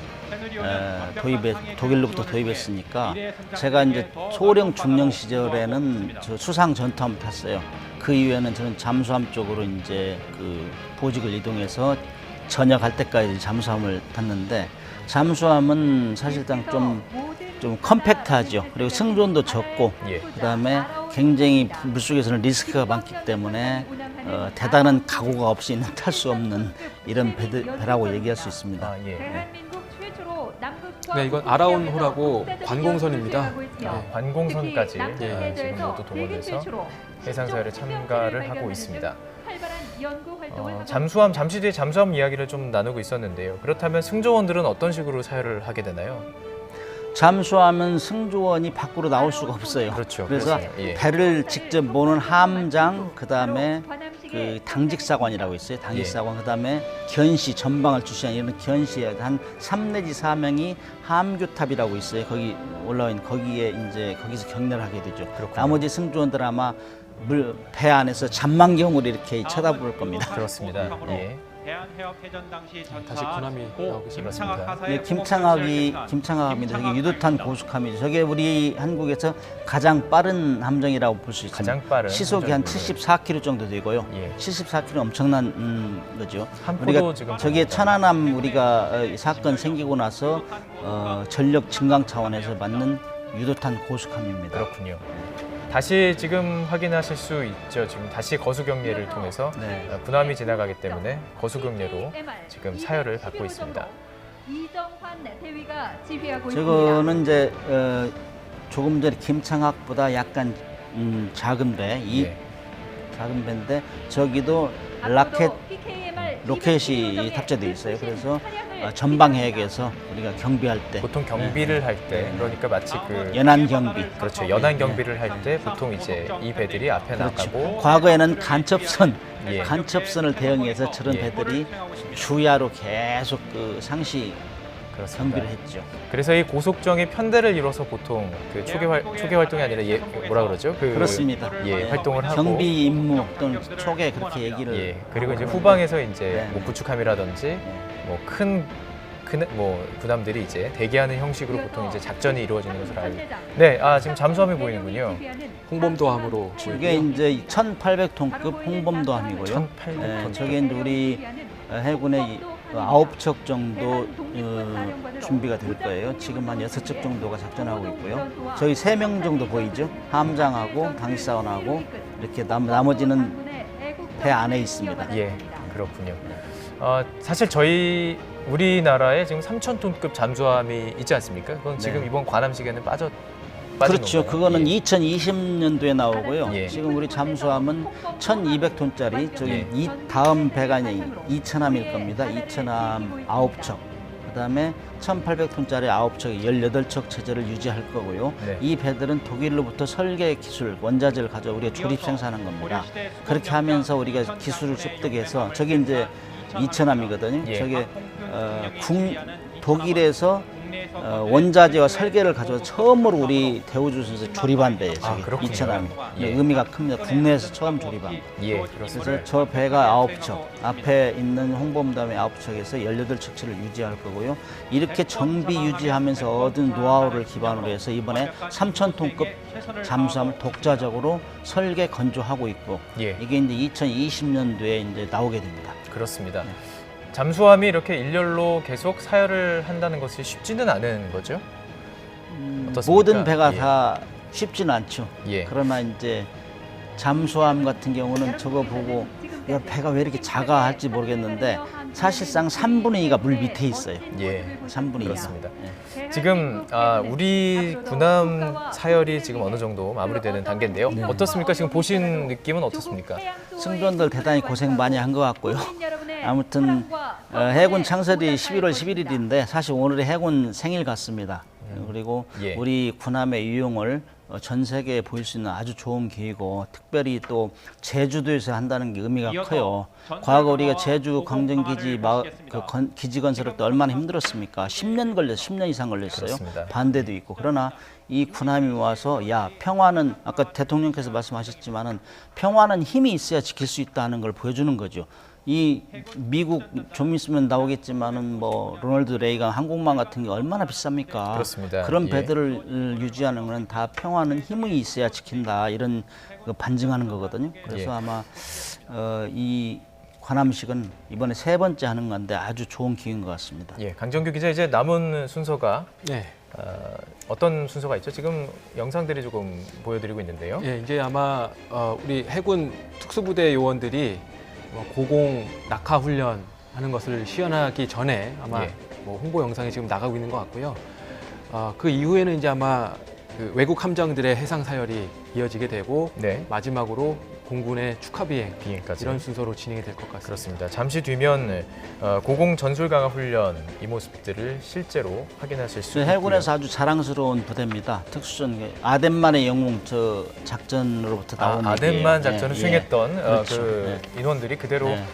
독일로부터 도입했으니까 제가 이제 소령 중령 시절에는 저 수상 전투함 탔어요. 그 이후에는 저는 잠수함 쪽으로 이제 그 보직을 이동해서 전역할 때까지 잠수함을 탔는데 잠수함은 사실상 좀 컴팩트하죠. 그리고 승조원도 적고 예. 그다음에 굉장히 물속에서는 리스크가 많기 때문에 대단한 각오가 없이는 탈 수 없는 이런 배라고 얘기할 수 있습니다. 아, 예. 대한민국 최초로 남극 네, 이건 아라운호라고 관공선입니다. 관공선까지 예. 지금 모두 동원해서 해상 사열에 참가를 하고 있습니다. 잠시 뒤에 잠수함 이야기를 좀 나누고 있었는데요. 그렇다면 승조원들은 어떤 식으로 사열을 하게 되나요? 잠수하면 승조원이 밖으로 나올 수가 없어요. 그렇죠. 그래서 그렇죠. 예. 배를 직접 모는 함장, 그다음에 그 당직사관이라고 있어요. 당직사관, 그다음에 견시, 전방을 주시하는 이런 견시에 한 3 내지 4명이 함교탑이라고 있어요. 거기 올라와 있는 거기에 이제 거기서 경례를 하게 되죠. 그렇군요. 나머지 승조원들 아마 배 안에서 잔망경으로 이렇게 쳐다볼 겁니다. 그렇습니다. 예. 대한해협해전 당시 전사 다시 군함이 나오고 김창학 하사의 예, 김창학입니다. 저기 유도탄 고속함이죠. 저게 우리 한국에서 가장 빠른 함정이라고 볼 수 있습니다. 가장 빠른 시속이 한 함정이군요. 74km 정도 되고요. 예. 74km 엄청난 거죠. 한포도 우리가 지금 저기에 천안함 우리가 이 사건 생기고 나서 전력 증강 차원에서 맞는 유도탄 고속함입니다. 그렇군요. 다시 지금 확인하실 수 있죠. 지금 다시 거수경례를 통해서 네. 군함이 지나가기 때문에 거수경례로 지금 사열을 받고 있습니다. 이정환 대위가 지휘하고 저거는 이제 조금 전에 김창학보다 약간 작은 배, 예. 작은 배인데 저기도 로켓이 탑재되어 있어요. 그래서 전방해역에서 우리가 경비할 때 보통 경비를 할 때 그러니까 마치 그 연안 경비. 그렇죠. 연안 경비를 할 때 보통 이제 이 배들이 앞에 그렇죠. 나가고 과거에는 간첩선, 예. 간첩선을 대응해서 저런 예. 배들이 주야로 계속 그 상시 그렇습니다. 경비를 했죠. 그래서 이 고속정이 편대를 이뤄서 보통 그 초계 활동이 아니라 뭐라 그러죠? 그렇습니다. 예, 활동을 하고 경비 임무 또는 초계 그렇게 얘기를 예, 그리고 이제 후방에서 이제 네. 뭐 구축함이라든지 뭐 큰 군함들이 이제 대기하는 형식으로 보통 이제 작전이 이루어지는 것으로 알고. 네, 지금 잠수함이 보이는군요. 홍범도함으로 이게 이제 1,800톤급 홍범도함이고요. 1,800톤. 저게 이제 우리 해군의 9척 정도 준비가 될 거예요. 지금 한 6척 정도가 작전하고 있고요. 저희 3명 정도 보이죠? 함장하고 당직사원하고 이렇게 나머지는 배 안에 있습니다. 예, 그렇군요. 사실 우리나라에 지금 3,000톤급 잠수함이 있지 않습니까? 그건 지금 네. 이번 관함식에는 빠진 그렇죠. 건가요? 그거는 예. 2020년도에 나오고요. 예. 지금 우리 잠수함은 1,200톤짜리 저기 예. 이 다음 배가 이제 2,000함일 겁니다. 2,000함 9척. 그다음에 1,800톤짜리 9척이 18척 체제를 유지할 거고요. 네. 이 배들은 독일로부터 설계 기술, 원자재를 가져 우리가 조립 생산한 겁니다. 그렇게 하면서 우리가 기술을 습득해서 저게 이제 2,000함이거든요. 예. 저게 독일에서 원자재와 설계를 가져서 처음으로 우리 대우조선에서 조립한 배예요. 저기 그렇군요. 2,000함이. 예. 의미가 큽니다. 국내에서 처음 조립한 거. 예, 그래서 그렇습니다. 저 배가 9척, 앞에 있는 홍범도함의 9척에서 18척치를 유지할 거고요. 이렇게 정비 유지하면서 얻은 노하우를 기반으로 해서 이번에 3,000톤급 잠수함을 독자적으로 설계 건조하고 있고 예. 이게 이제 2020년도에 이제 나오게 됩니다. 그렇습니다. 잠수함이 이렇게 일렬로 계속 사열을 한다는 것이 쉽지는 않은 거죠? 어떻습니까? 모든 배가 예. 다 쉽지는 않죠. 예. 그러나 이제 잠수함 같은 경우는 저거 보고 야, 배가 왜 이렇게 작아 할지 모르겠는데 사실상 3분의 2가 물 밑에 있어요. 예, 3분의 2. 그렇습니다. 지금 우리 군함 사열이 지금 어느 정도 마무리되는 단계인데요. 어떻습니까? 지금 보신 느낌은 어떻습니까? 승조원들 대단히 고생 많이 한 것 같고요. 아무튼 해군 창설이 11월 11일인데 사실 오늘이 해군 생일 같습니다. 그리고 예. 우리 군함의 유용을 전 세계에 보일 수 있는 아주 좋은 기회고 특별히 또 제주도에서 한다는 게 의미가 커요. 과거 우리가 제주 강정기지 기지 건설할 때 얼마나 힘들었습니까? 10년 이상 걸렸어요. 그렇습니다. 반대도 있고. 그러나 이 군함이 와서 야 평화는 아까 대통령께서 말씀하셨지만은 평화는 힘이 있어야 지킬 수 있다는 걸 보여주는 거죠. 이 미국 좀 있으면 나오겠지만은 뭐 로널드 레이건 항공모함 같은 게 얼마나 비쌉니까? 그렇습니다. 그런 예. 배들을 유지하는 것은 다 평화는 힘이 있어야 지킨다 이런 그 반증하는 거거든요. 그래서 예. 아마 이 관함식은 이번에 3번째 하는 건데 아주 좋은 기회인 것 같습니다. 예, 강정규 기자 이제 남은 순서가 네. 어떤 순서가 있죠? 지금 영상들이 조금 보여드리고 있는데요. 예, 이제 아마 우리 해군 특수부대 요원들이 고공 낙하 훈련 하는 것을 시연하기 전에 아마 예. 홍보 영상이 지금 나가고 있는 것 같고요. 그 이후에는 이제 아마 그 외국 함정들의 해상 사열이 이어지게 되고 네. 마지막으로 공군의 축하 비행까지. 이런 순서로 진행이 될 것 같습니다. 그렇습니다. 잠시 뒤면 고공 전술 강화 훈련 이 모습들을 실제로 확인하실 수 있고요. 해군에서 아주 자랑스러운 부대입니다. 특수전 아덴만의 영웅 저 작전으로부터 나온 아덴만 얘기예요. 작전을 예, 수행했던 예. 그렇죠. 그 인원들이 그대로 네.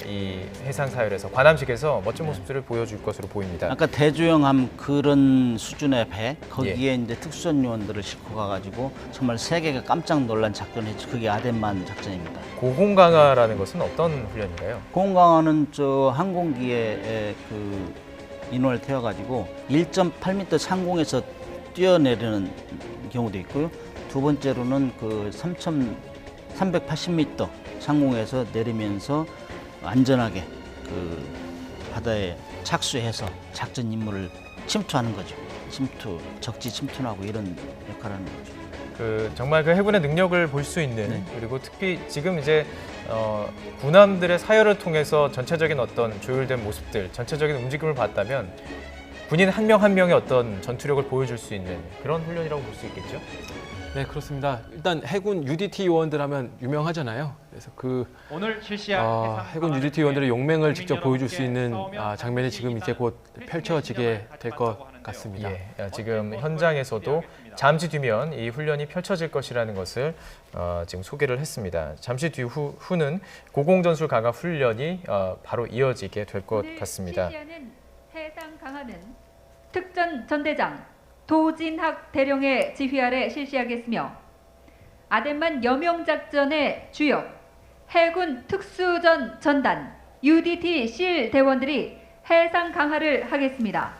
이 해상 사열에서 관함식에서 멋진 모습들을 보여줄 것으로 보입니다. 아까 대조영함 그런 수준의 배 거기에 이제 특수전 요원들을 싣고 가가지고 정말 세계가 깜짝 놀란 작전이죠. 그게 아덴만 작전입니다. 고공 강화라는 것은 어떤 훈련인가요? 공강화는 저 항공기에 그 인원을 태워가지고 1.8m 상공에서 뛰어내리는 경우도 있고요. 두 번째로는 그 3,380m 상공에서 내리면서 안전하게 그 바다에 착수해서 작전 임무를 침투하는 거죠. 적지 침투하고 이런 역할을 하는 거죠. 정말 그 해군의 능력을 볼 수 있는 네. 그리고 특히 지금 이제 군함들의 사열을 통해서 전체적인 어떤 조율된 모습들, 전체적인 움직임을 봤다면 군인 한 명 한 명의 어떤 전투력을 보여줄 수 있는 그런 훈련이라고 볼 수 있겠죠? 네, 그렇습니다. 일단 해군 UDT 요원들 하면 유명하잖아요. 그래서 그 오늘 실시할 해군 UDT 요원들의 용맹을 직접 보여줄 수 있는 장면이 지금 이제 곧 펼쳐지게 될 것 같습니다. 예, 지금 현장에서도 잠시 뒤면 이 훈련이 펼쳐질 것이라는 것을 지금 소개를 했습니다. 잠시 후는 고공전술 강화 훈련이 바로 이어지게 될 것 같습니다. 실시하는 해상 강화는 특전 전대장 도진학 대령의 지휘 아래 실시하겠으며 아덴만 여명 작전의 주역 해군 특수전 전단 UDT 실 대원들이 해상 강화를 하겠습니다.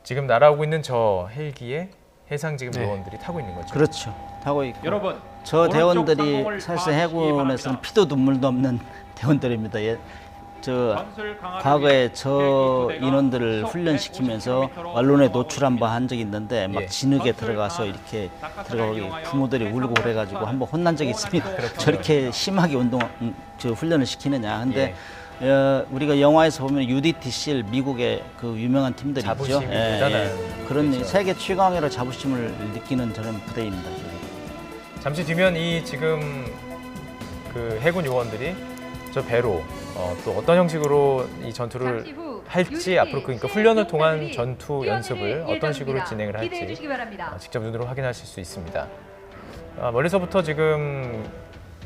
지금 날아오고 있는 저 헬기에 해상 지금 네. 요원들이 타고 있는 거죠. 그렇죠. 타고 있고 여러분 저 오른쪽 대원들이 상공을 사실 봐주시기 해군에서는 바랍니다. 피도 눈물도 없는 대원들입니다. 저 전술 강화를 과거에 위해 저 헬기 부대가 인원들을 시속 훈련시키면서 150km 언론에 노출 한번 한 적이 있는데 막 예. 진흙에 들어가서 이렇게 들어가고 부모들이 울고 그래가지고 한번 혼난 적이 있습니다. 저렇게 심하게 저 훈련을 시키느냐. 근데 우리가 영화에서 보면 UDT-실 미국의 그 유명한 팀들이 있죠. 자부심이 대단한 그런 그렇죠. 세계 최강이라 자부심을 느끼는 저런 부대입니다. 잠시 뒤면 이 지금 그 해군 요원들이 저 배로 또 어떤 형식으로 이 전투를 잠시 후 할지 UDT 앞으로 그러니까 훈련을 통한 실용병들이 전투 연습을 어떤 식으로 예정입니다. 진행을 기대해 할지 주시기 바랍니다. 직접 눈으로 확인하실 수 있습니다. 멀리서부터 지금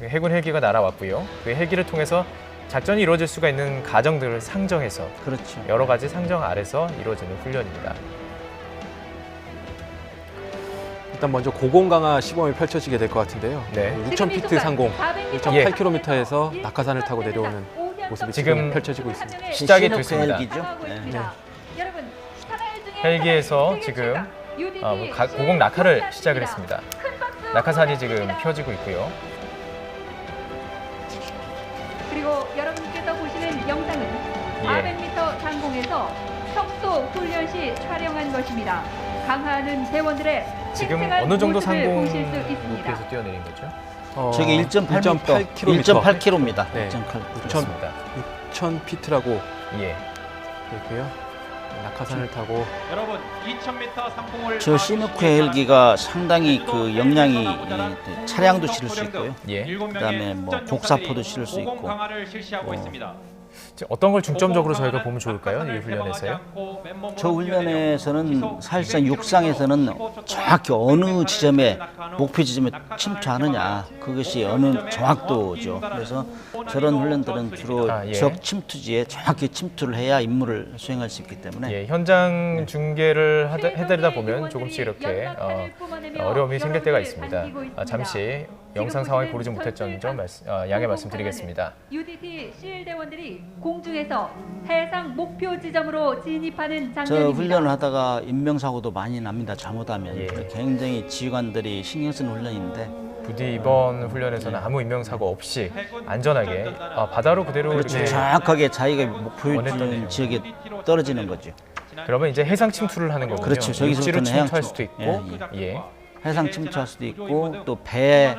해군 헬기가 날아왔고요. 그 헬기를 통해서 작전이 이루어질 수가 있는 가정들을 상정해서 그렇죠. 여러 가지 상정 아래서 이루어지는 훈련입니다. 일단 먼저 고공 강화 시범이 펼쳐지게 될 것 같은데요. 네. 6,000피트 상공, 1.8km에서 예. 낙하산을 타고 내려오는 모습이 지금 지금 펼쳐지고 있습니다. 시작이 시노크 됐습니다. 헬기죠. 여러분, 헬기에서 지금 고공 낙하를 시작을 했습니다. 낙하산이 지금 펴지고 있고요. 그리고 여러분께서 보시는 영상은 400m 상공에서 성소 훈련 시 촬영한 것입니다. 강화하는 대원들의 지금 생생한 어느 정도 모습을 상공 보실 수 있습니다. 높이에서 뛰어내린 거죠? 저기 1.8m, 1.8km입니다. 네. 1.8km. 그렇습니다. 6,000피트라고 예. 있고요. 낙하산을 타고 여러분 2,000m 상공을 저 시누크 헬기가 상당히 그 역량이 차량도 실을 수 있고요. 예. 그다음에 뭐 곡사포도 실을 수 있고. 강화를 실시하고 있습니다. 어떤 걸 중점적으로 저희가 보면 좋을까요? 이 훈련에서요? 저 훈련에서는 사실상 육상에서는 정확히 어느 지점에 목표 지점에 침투하느냐 그것이 어느 정확도죠. 그래서 저런 훈련들은 주로 예. 적 침투지에 정확히 침투를 해야 임무를 수행할 수 있기 때문에 예, 현장 중계를 해드리다 보면 조금씩 이렇게 어려움이 생길 때가 있습니다. 잠시 영상 상황이 고르지 못했던 점 양해 말씀드리겠습니다. UDT 실 대원들이 공중에서 해상 목표 지점으로 진입하는 저 장면입니다. 훈련을 하다가 인명사고도 많이 납니다. 잘못하면 예. 굉장히 지휘관들이 신경 쓰는 훈련인데 부디 이번 훈련에서는 아무 인명사고 없이 안전하게 바다로 그대로 그렇죠. 이렇게 정확하게 자기가 목표 원했던 지역에 떨어지는 거죠. 그러면 이제 해상 침투를 하는 거군요. 그렇죠. 저기서부터는 육지로 침투할 해양 수도 있고 예. 해상 침투할 수도 있고 또 배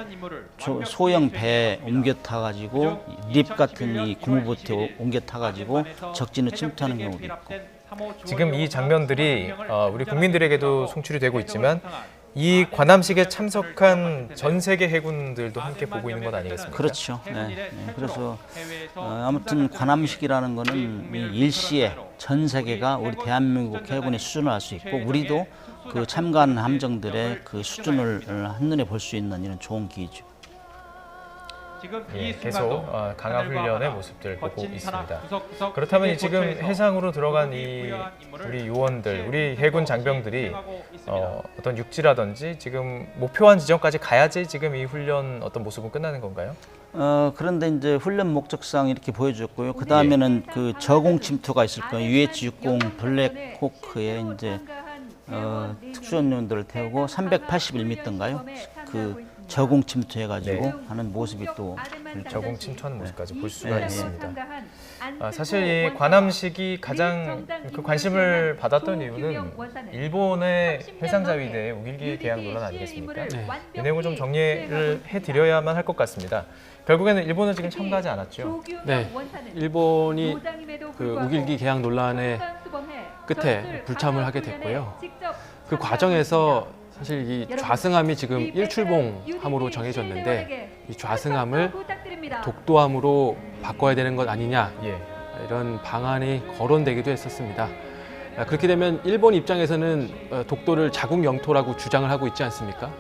소형 배 옮겨 타가지고 립 같은 이 고무보트에 옮겨 타가지고 적진을 침투하는 경우도 있고 지금 이 장면들이 우리 국민들에게도 송출이 되고 있지만 이 관함식에 참석한 전 세계 해군들도 함께 보고 있는 것 아니겠습니까? 그렇죠. 그래서 아무튼 관함식이라는 거는 이 일시에 전 세계가 우리 대한민국 해군의 수준을 알 수 있고 우리도 그 참가하는 함정들의 그 수준을 한눈에 볼 수 있는 이런 좋은 기회죠. 예, 계속 강화 훈련의 모습들 보고 있습니다. 그렇다면 지금 해상으로 들어간 이 우리 요원들, 우리 해군 장병들이 어떤 육지라든지 지금 목표한 지점까지 가야지 지금 이 훈련 어떤 모습은 끝나는 건가요? 그런데 이제 훈련 목적상 이렇게 보여줬고요. 그 다음에는 그 저공 침투가 있을 거예요. UH-60 블랙호크에 이제 특수연료들을 태우고 381m인가요? 그 저공 침투해가지고 하는 모습이 또 저공 침투하는 모습까지 볼 수가 있습니다. 사실 이 관함식이 가장 그 관심을 받았던 이유는 일본의 해상자위대 우길기 개항 논란 아니겠습니까? 이 내용을 좀 정리를 해드려야만 할 것 같습니다. 결국에는 일본은 지금 참가하지 않았죠? 네, 일본이 그 우길기 개항 논란의 끝에 불참을 하게 됐고요. 그 과정에서 사실 이 좌승함이 지금 일출봉함으로 정해졌는데 이 좌승함을 독도함으로 바꿔야 되는 것 아니냐 이런 방안이 거론되기도 했었습니다. 그렇게 되면 일본 입장에서는 독도를 자국 영토라고 주장을 하고 있지 않습니까?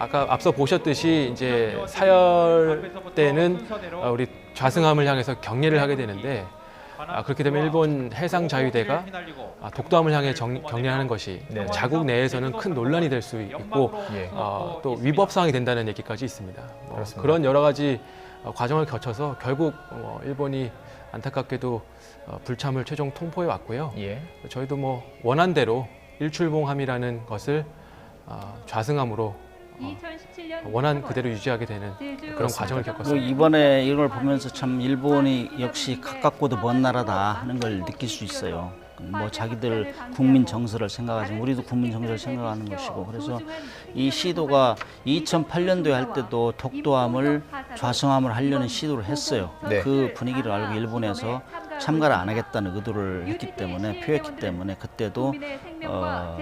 아까 앞서 보셨듯이 이제 사열 때는 우리 좌승함을 향해서 경례를 하게 되는데 그렇게 되면 일본 해상자위대가 독도함을 향해 경례하는 것이 자국 내에서는 큰 논란이 될 수 있고 또 위법 사항이 된다는 얘기까지 있습니다. 그런 여러 가지 과정을 거쳐서 결국 일본이 안타깝게도 불참을 최종 통보해 왔고요. 저희도 뭐 원한대로 일출봉함이라는 것을 좌승함으로 원한 그대로 유지하게 되는 그런 과정을 겪었습니다. 이번에 이걸 보면서 참 일본이 역시 가깝고도 먼 나라다 하는 걸 느낄 수 있어요. 뭐 자기들 국민 정서를 생각하지 우리도 국민 정서를 생각하는 것이고 그래서 이 시도가 2008년도에 할 때도 독도함을 좌승함을 하려는 시도를 했어요. 그 분위기를 알고 일본에서 참가를 안 하겠다는 의도를 했기 때문에 표했기 때문에 그때도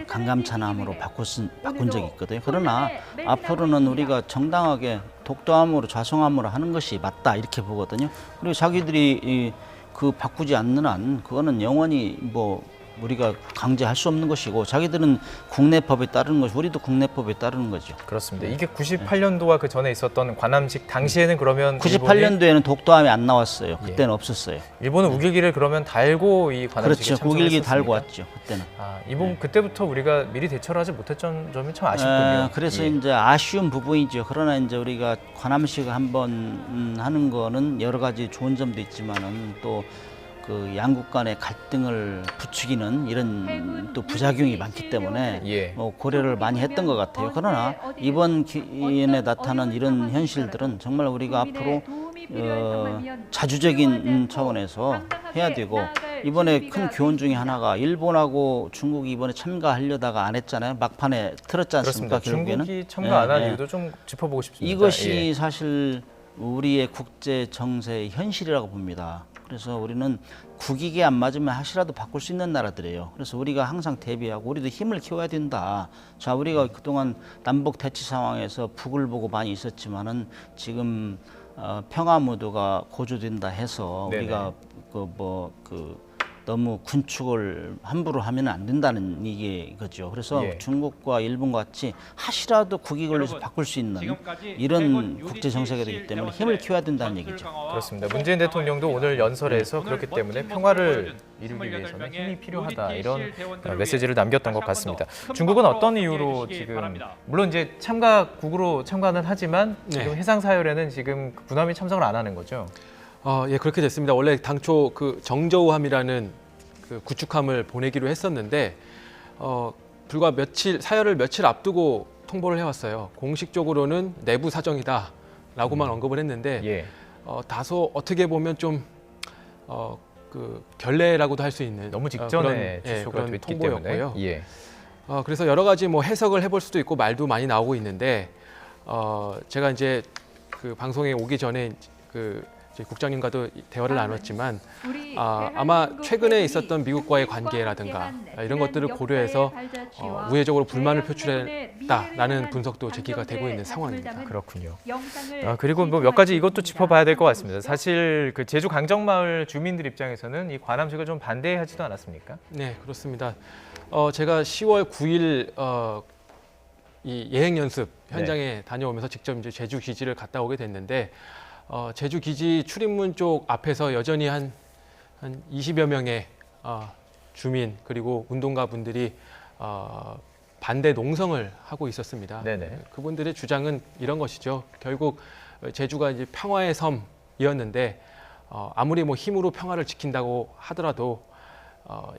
강감찬함으로 바꾼 적이 있거든요. 그러나 앞으로는 우리가 정당하게 독도함으로 좌승함으로 하는 것이 맞다 이렇게 보거든요. 그리고 자기들이 그 바꾸지 않는 한 그거는 영원히 뭐 우리가 강제할 수 없는 것이고 자기들은 국내법에 따르는 것이 우리도 국내법에 따르는 거죠. 그렇습니다. 이게 98년도와 그 전에 있었던 관함식 당시에는 그러면 98년도에는 독도함이 안 나왔어요. 그때는 없었어요. 일본은 우길기를 그러면 달고 이 관함식에 그렇죠. 우길기 참석했었습니까? 달고 왔죠. 그때는. 이번 그때부터 우리가 미리 대처를 하지 못했던 점이 참 아쉽군요. 그래서 이제 아쉬운 부분이죠. 그러나 이제 우리가 관함식을 한번 하는 거는 여러 가지 좋은 점도 있지만은 또 그 양국 간의 갈등을 부추기는 이런 또 부작용이 많기 때문에 뭐 고려를 많이 했던 것 같아요. 그러나 이번 기회에 나타난 이런 현실들은 정말 우리가 앞으로 자주적인 차원에서 해야 되고 이번에 큰 교훈 중에 하나가 일본하고 중국이 이번에 참가하려다가 안 했잖아요. 막판에 틀었지 않습니까? 결국에는. 중국이 참가 안 한 이유도 좀 짚어보고 싶습니다. 이것이 사실 우리의 국제 정세의 현실이라고 봅니다. 그래서 우리는 국익에 안 맞으면 하시라도 바꿀 수 있는 나라들이에요. 그래서 우리가 항상 대비하고 우리도 힘을 키워야 된다. 자, 우리가 그동안 남북 대치 상황에서 북을 보고 많이 있었지만은 지금 평화 무드가 고조된다 해서 우리가 너무 군축을 함부로 하면 안 된다는 얘기거죠. 그래서 중국과 일본 같이 하시라도 국익을 위해서 바꿀 수 있는 이런 국제 정세가 되기 때문에 힘을 키워야 된다는 얘기죠. 그렇습니다. 문재인 대통령도 오늘 연설에서 그렇기 때문에 평화를 이루기 위해서는 힘이 필요하다 이런 메시지를 남겼던 것 같습니다. 중국은 어떤 이유로 지금 물론 이제 참가국으로 참가는 하지만 지금 해상 사열에는 지금 군함이 참석을 안 하는 거죠? 예, 그렇게 됐습니다. 원래 당초 그 정저우함이라는 그 구축함을 보내기로 했었는데 불과 사열을 며칠 앞두고 통보를 해왔어요. 공식적으로는 내부 사정이다라고만 언급을 했는데 다소 어떻게 보면 좀 그 결례라고도 할 수 있는 너무 직전에 그런 통보였고요. 그래서 여러 가지 뭐 해석을 해볼 수도 있고 말도 많이 나오고 있는데 제가 이제 그 방송에 오기 전에 그 이제 국장님과도 대화를 나눴지만 우리 아마 최근에 있었던 미국과의 관계라든가 이런 것들을 고려해서 우회적으로 불만을 표출했다라는 분석도 제기가 되고 있는 상황입니다. 그렇군요. 그리고 뭐 몇 가지 이것도 짚어봐야 될 것 같습니다. 사실 그 제주 강정마을 주민들 입장에서는 이 관함식을 좀 반대하지도 않았습니까? 네, 그렇습니다. 제가 10월 9일 이 예행 연습 현장에 다녀오면서 직접 이제 제주 기지를 갔다 오게 됐는데 제주 기지 출입문 쪽 앞에서 여전히 한 20여 명의 주민 그리고 운동가 분들이 반대 농성을 하고 있었습니다. 네네. 그분들의 주장은 이런 것이죠. 결국 제주가 이제 평화의 섬이었는데 아무리 뭐 힘으로 평화를 지킨다고 하더라도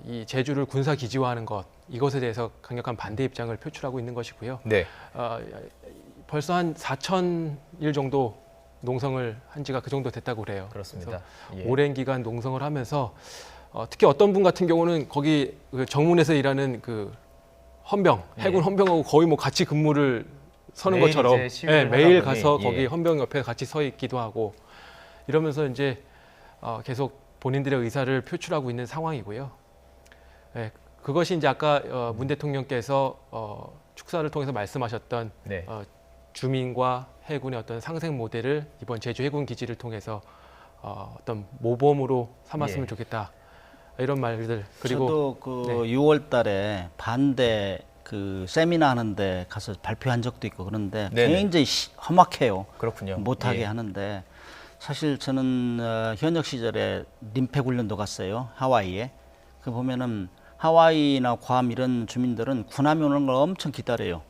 이 제주를 군사 기지화하는 것 이것에 대해서 강력한 반대 입장을 표출하고 있는 것이고요. 네. 벌써 한 4,000일 정도 농성을 한 지가 그 정도 됐다고 그래요. 그렇습니다. 그래서 예. 오랜 기간 농성을 하면서 특히 어떤 분 같은 경우는 거기 그 정문에서 일하는 그 헌병, 해군 예. 헌병하고 거의 뭐 같이 근무를 서는 매일 것처럼 이제 시위를 하다 매일 보니, 가서 예. 거기 헌병 옆에 같이 서 있기도 하고 이러면서 이제 계속 본인들의 의사를 표출하고 있는 상황이고요. 예, 그것이 이제 아까 문 대통령께서 축사를 통해서 말씀하셨던 네. 주민과 해군의 어떤 상생 모델을 이번 제주 해군 기지를 통해서 어떤 모범으로 삼았으면 예. 좋겠다 이런 말들 그리고 저도 그 네. 6월달에 반대 그 세미나 하는데 가서 발표한 적도 있고 그런데 네네. 굉장히 험악해요. 그렇군요. 못하게 예. 하는데 사실 저는 현역 시절에 림팩 훈련도 갔어요. 하와이에. 그 보면은 하와이나 괌 이런 주민들은 군함이 오는 걸 엄청 기다려요.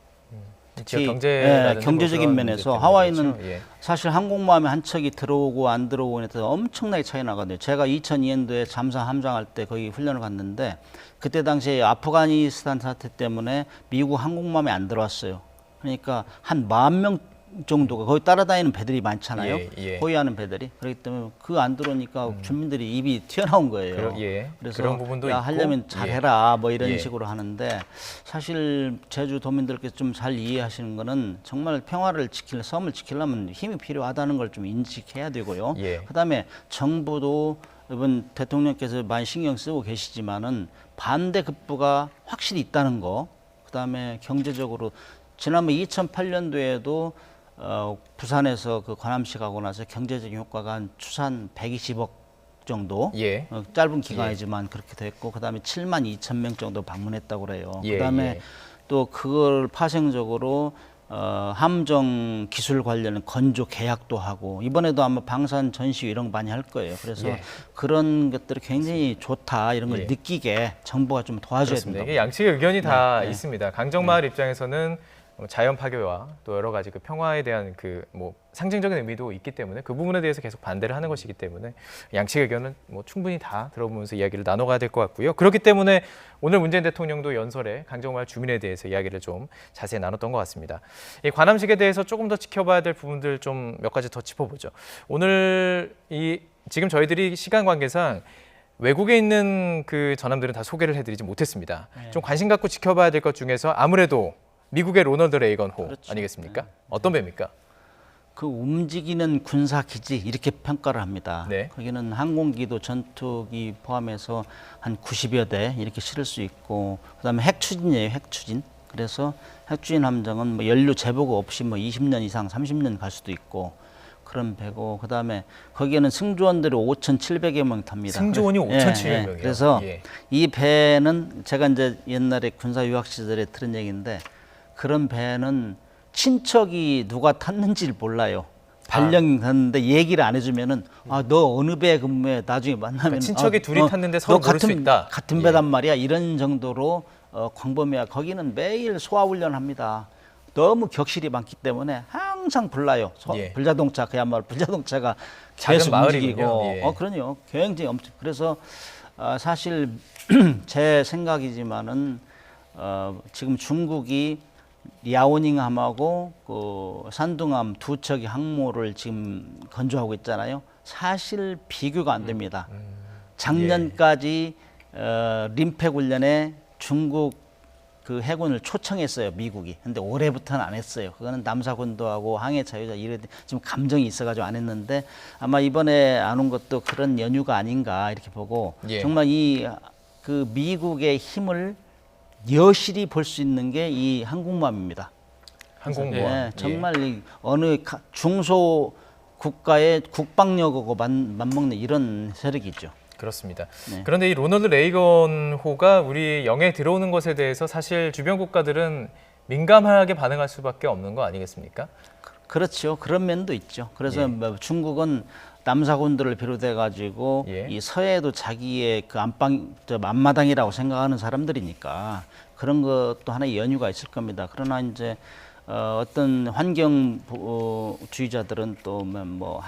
지역 경제라든지 경제적인 뭐 그런 면에서 문제 때문에 하와이는 그렇죠. 예. 사실 항공모함이 한 척이 들어오고 안 들어오고에 따라서 엄청나게 차이 나거든요. 제가 2002년도에 잠수함 함장할 때 거기 훈련을 갔는데 그때 당시에 아프가니스탄 사태 때문에 미국 항공모함이 안 들어왔어요. 그러니까 한 10,000명 정도가 거기 따라다니는 배들이 많잖아요. 예, 예. 호위하는 배들이. 그렇기 때문에 그거 안 들어오니까 주민들이 입이 튀어나온 거예요. 예. 그래서 그런 부분도 야, 있고. 하려면 잘해라 뭐 이런 예. 식으로 하는데 사실 제주 도민들께서 좀 잘 이해하시는 거는 정말 평화를 섬을 지키려면 힘이 필요하다는 걸 좀 인식해야 되고요. 예. 그다음에 정부도 이번 대통령께서 많이 신경 쓰고 계시지만은 반대 급부가 확실히 있다는 거. 그다음에 경제적으로 지난번 2008년도에도 부산에서 그 관함식 하고 나서 경제적인 효과가 한 추산 120억 정도 예. 짧은 기간이지만 그렇게 됐고 그다음에 72,000명 정도 방문했다고 그래요. 예, 그다음에 예. 또 그걸 파생적으로 함정 기술 관련 건조 계약도 하고 이번에도 아마 방산 전시 이런 거 많이 할 거예요. 그래서 예. 그런 것들이 굉장히 좋다 이런 걸 예. 느끼게 정부가 좀 도와줘야 그렇습니다. 된다. 이게 양측의 의견이 다 네. 있습니다. 강정마을 입장에서는 자연 파괴와 또 여러 가지 그 평화에 대한 그 뭐 상징적인 의미도 있기 때문에 그 부분에 대해서 계속 반대를 하는 것이기 때문에 양측의 의견은 뭐 충분히 다 들어보면서 이야기를 나눠가야 될 것 같고요. 그렇기 때문에 오늘 문재인 대통령도 연설에 강정마을 주민에 대해서 이야기를 좀 자세히 나눴던 것 같습니다. 이 관함식에 대해서 조금 더 지켜봐야 될 부분들 좀 몇 가지 더 짚어보죠. 오늘 지금 저희들이 시간 관계상 외국에 있는 그 전함들은 다 소개를 해드리지 못했습니다. 좀 관심 갖고 지켜봐야 될 것 중에서 아무래도 미국의 로널드 레이건 호 그렇죠. 아니겠습니까? 어떤 배입니까? 그 움직이는 군사 기지 이렇게 평가를 합니다. 네. 거기는 항공기도 전투기 포함해서 한 90여 대 이렇게 실을 수 있고 그다음에 핵추진이에요. 핵추진. 그래서 핵추진 함정은 뭐 연료 재보고 없이 뭐 20년 이상 30년 갈 수도 있고 그런 배고 그다음에 거기에는 승조원들이 5,700여 명 탑니다. 승조원이 그래서- 5,700명이요. 그래서 예. 이 배는 제가 이제 옛날에 군사 유학 시절에 들은 얘기인데 그런 배는 친척이 누가 탔는지를 몰라요. 발령이 갔는데 얘기를 안 해주면은 너 어느 배에 근무해 나중에 만나면 그러니까 친척이 둘이 탔는데 서로 너 모를 수 있다. 같은 배단 말이야 이런 정도로 광범위하 거기는 매일 소화훈련 합니다. 너무 격실이 많기 때문에 항상 불나요. 예. 불자동차 그야말로 불자동차가 작은 계속 마을이군요. 움직이고 예. 그러요 굉장히 엄청 그래서 사실 제 생각이지만은 지금 중국이 야오닝함하고 그 산둥함 두 척의 항모를 지금 건조하고 있잖아요. 사실 비교가 안 됩니다. 작년까지 림팩 훈련에 중국 그 해군을 초청했어요, 미국이. 근데 올해부터는 안 했어요. 그거는 남사군도하고 항해 자유자 이런 좀 감정이 있어가지고 안 했는데 아마 이번에 안 온 것도 그런 연유가 아닌가 이렇게 보고 예. 정말 이 그 미국의 힘을 여실히 볼 수 있는 게 이 항공모함입니다. 항공모함. 예, 정말 이 어느 중소 국가의 국방력하고 맞먹는 이런 세력이죠. 그렇습니다. 네. 그런데 이 로널드 레이건호가 우리 영해에 들어오는 것에 대해서 사실 주변 국가들은 민감하게 반응할 수밖에 없는 거 아니겠습니까? 그렇죠. 그런 면도 있죠. 그래서 예. 뭐 중국은 남사군들을 비롯해 가지고 예. 이 서해도 자기의 그 앞마당이라고 생각하는 사람들이니까 그런 것도 하나의 연유가 있을 겁니다. 그러나 이제 어떤 환경주의자들은 또 뭐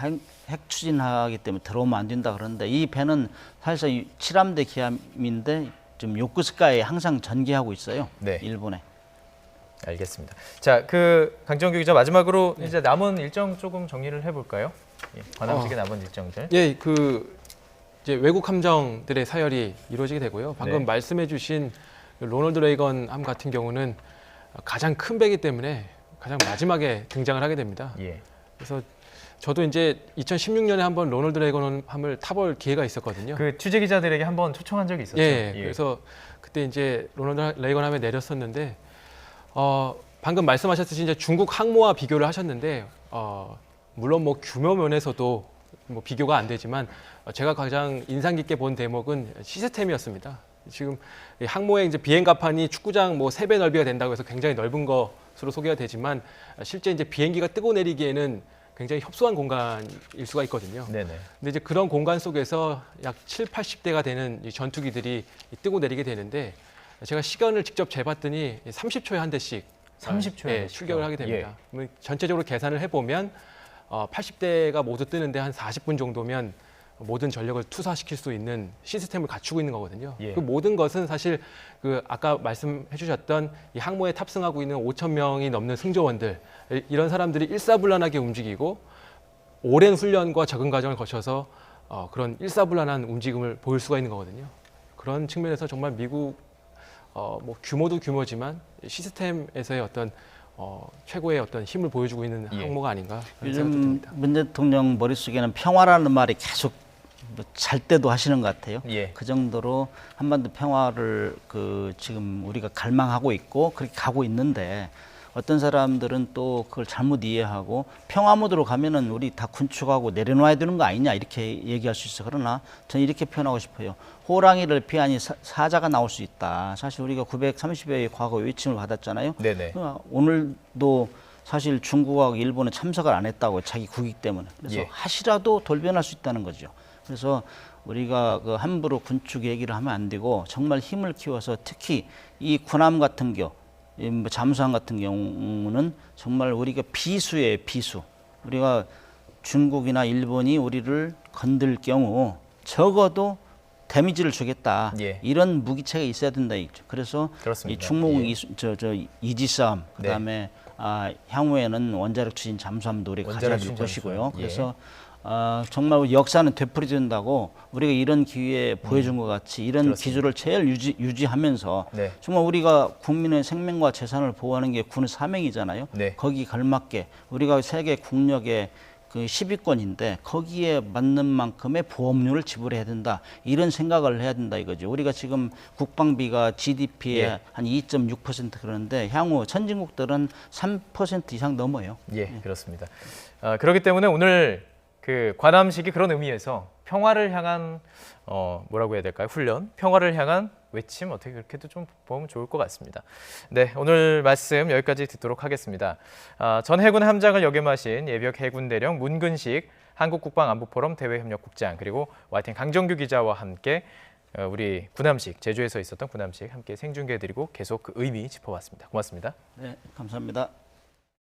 핵 추진하기 때문에 들어오면 안 된다 그러는데 이 배는 사실상 칠함대 기함인데 좀 요코스카에 항상 전개하고 있어요. 네. 일본에. 알겠습니다. 자, 그 강정규 기자 마지막으로 이제 남은 일정 조금 정리를 해볼까요? 예, 관함식의 남은 일정들. 예, 그 이제 외국 함정들의 사열이 이루어지게 되고요. 방금 네. 말씀해주신 로널드 레이건 함 같은 경우는 가장 큰 배이기 때문에 가장 마지막에 등장을 하게 됩니다. 예. 그래서 저도 이제 2016년에 한번 로널드 레이건 함을 타볼 기회가 있었거든요. 그 취재 기자들에게 한번 초청한 적이 있었죠. 예, 그래서 그때 이제 로널드 레이건 함에 내렸었는데 방금 말씀하셨듯이 이제 중국 항모와 비교를 하셨는데 물론 뭐 규모 면에서도 뭐 비교가 안 되지만 제가 가장 인상 깊게 본 대목은 시스템이었습니다. 지금 이 항모의 이제 비행 갑판이 축구장 뭐 3배 넓이가 된다고 해서 굉장히 넓은 것으로 소개가 되지만 실제 이제 비행기가 뜨고 내리기에는 굉장히 협소한 공간일 수가 있거든요. 네네. 근데 이제 그런 공간 속에서 약 70~80대가 되는 이 전투기들이 뜨고 내리게 되는데 제가 시간을 직접 재봤더니 30초에 한 대씩 30초에 예, 출격을 하게 됩니다. 그러면 전체적으로 계산을 해보면 80대가 모두 뜨는데 한 40분 정도면 모든 전력을 투사시킬 수 있는 시스템을 갖추고 있는 거거든요. 예. 그 모든 것은 사실 그 아까 말씀해 주셨던 이 항모에 탑승하고 있는 5,000명이 넘는 승조원들 이런 사람들이 일사불란하게 움직이고 오랜 훈련과 적응 과정을 거쳐서 그런 일사불란한 움직임을 보일 수가 있는 거거든요. 그런 측면에서 정말 미국 뭐 규모도 규모지만 시스템에서의 어떤 최고의 어떤 힘을 보여주고 있는 예. 항모가 아닌가 그런 생각도 요즘 듭니다. 문 대통령 머릿속에는 평화라는 말이 계속 잘 때도 하시는 것 같아요. 예. 그 정도로 한반도 평화를 지금 우리가 갈망하고 있고 그렇게 가고 있는데 어떤 사람들은 또 그걸 잘못 이해하고 평화 모드로 가면은 우리 다 군축하고 내려놔야 되는 거 아니냐 이렇게 얘기할 수 있어. 그러나 저는 이렇게 표현하고 싶어요. 호랑이를 피하니 사자가 나올 수 있다. 사실 우리가 930여의 과거 외침을 받았잖아요. 네네. 오늘도 사실 중국하고 일본은 참석을 안 했다고 자기 국익 때문에. 그래서 예. 하시라도 돌변할 수 있다는 거죠. 그래서 우리가 그 함부로 군축 얘기를 하면 안 되고 정말 힘을 키워서 특히 이 군함 같은 잠수함 같은 경우는 정말 우리가 비수예요, 비수. 우리가 중국이나 일본이 우리를 건들 경우 적어도 데미지를 주겠다. 예. 이런 무기체가 있어야 된다. 그래서 그렇습니다. 이 충무 예. 이지싸움 그다음에 향후에는 원자력 추진 잠수함도 우리가 원자력 가져야 될 추진 것이고요. 잠수함. 예. 그래서 정말 역사는 되풀이된다고 우리가 이런 기회에 보여준 것 같이 이런 그렇습니다. 기조를 제일 유지하면서 네. 정말 우리가 국민의 생명과 재산을 보호하는 게 군의 사명이잖아요. 네. 거기 걸맞게 우리가 세계 국력의 그 10위권인데 거기에 맞는 만큼의 보험료를 지불해야 된다. 이런 생각을 해야 된다 이거죠. 우리가 지금 국방비가 GDP의 예. 한 2.6% 그러는데 향후 선진국들은 3% 이상 넘어요. 예, 그렇습니다. 그렇기 때문에 오늘 그 관함식이 그런 의미에서 평화를 향한 뭐라고 해야 될까요? 훈련, 평화를 향한 외침 어떻게 그렇게도 좀 보면 좋을 것 같습니다. 네, 오늘 말씀 여기까지 듣도록 하겠습니다. 전 해군 함장을 역임하신 예비역 해군대령 문근식 한국국방안보포럼 대외협력국장 그리고 YTN 강정규 기자와 함께 우리 군함식 제주에서 있었던 군함식 함께 생중계해드리고 계속 그 의미 짚어봤습니다. 고맙습니다. 네, 감사합니다.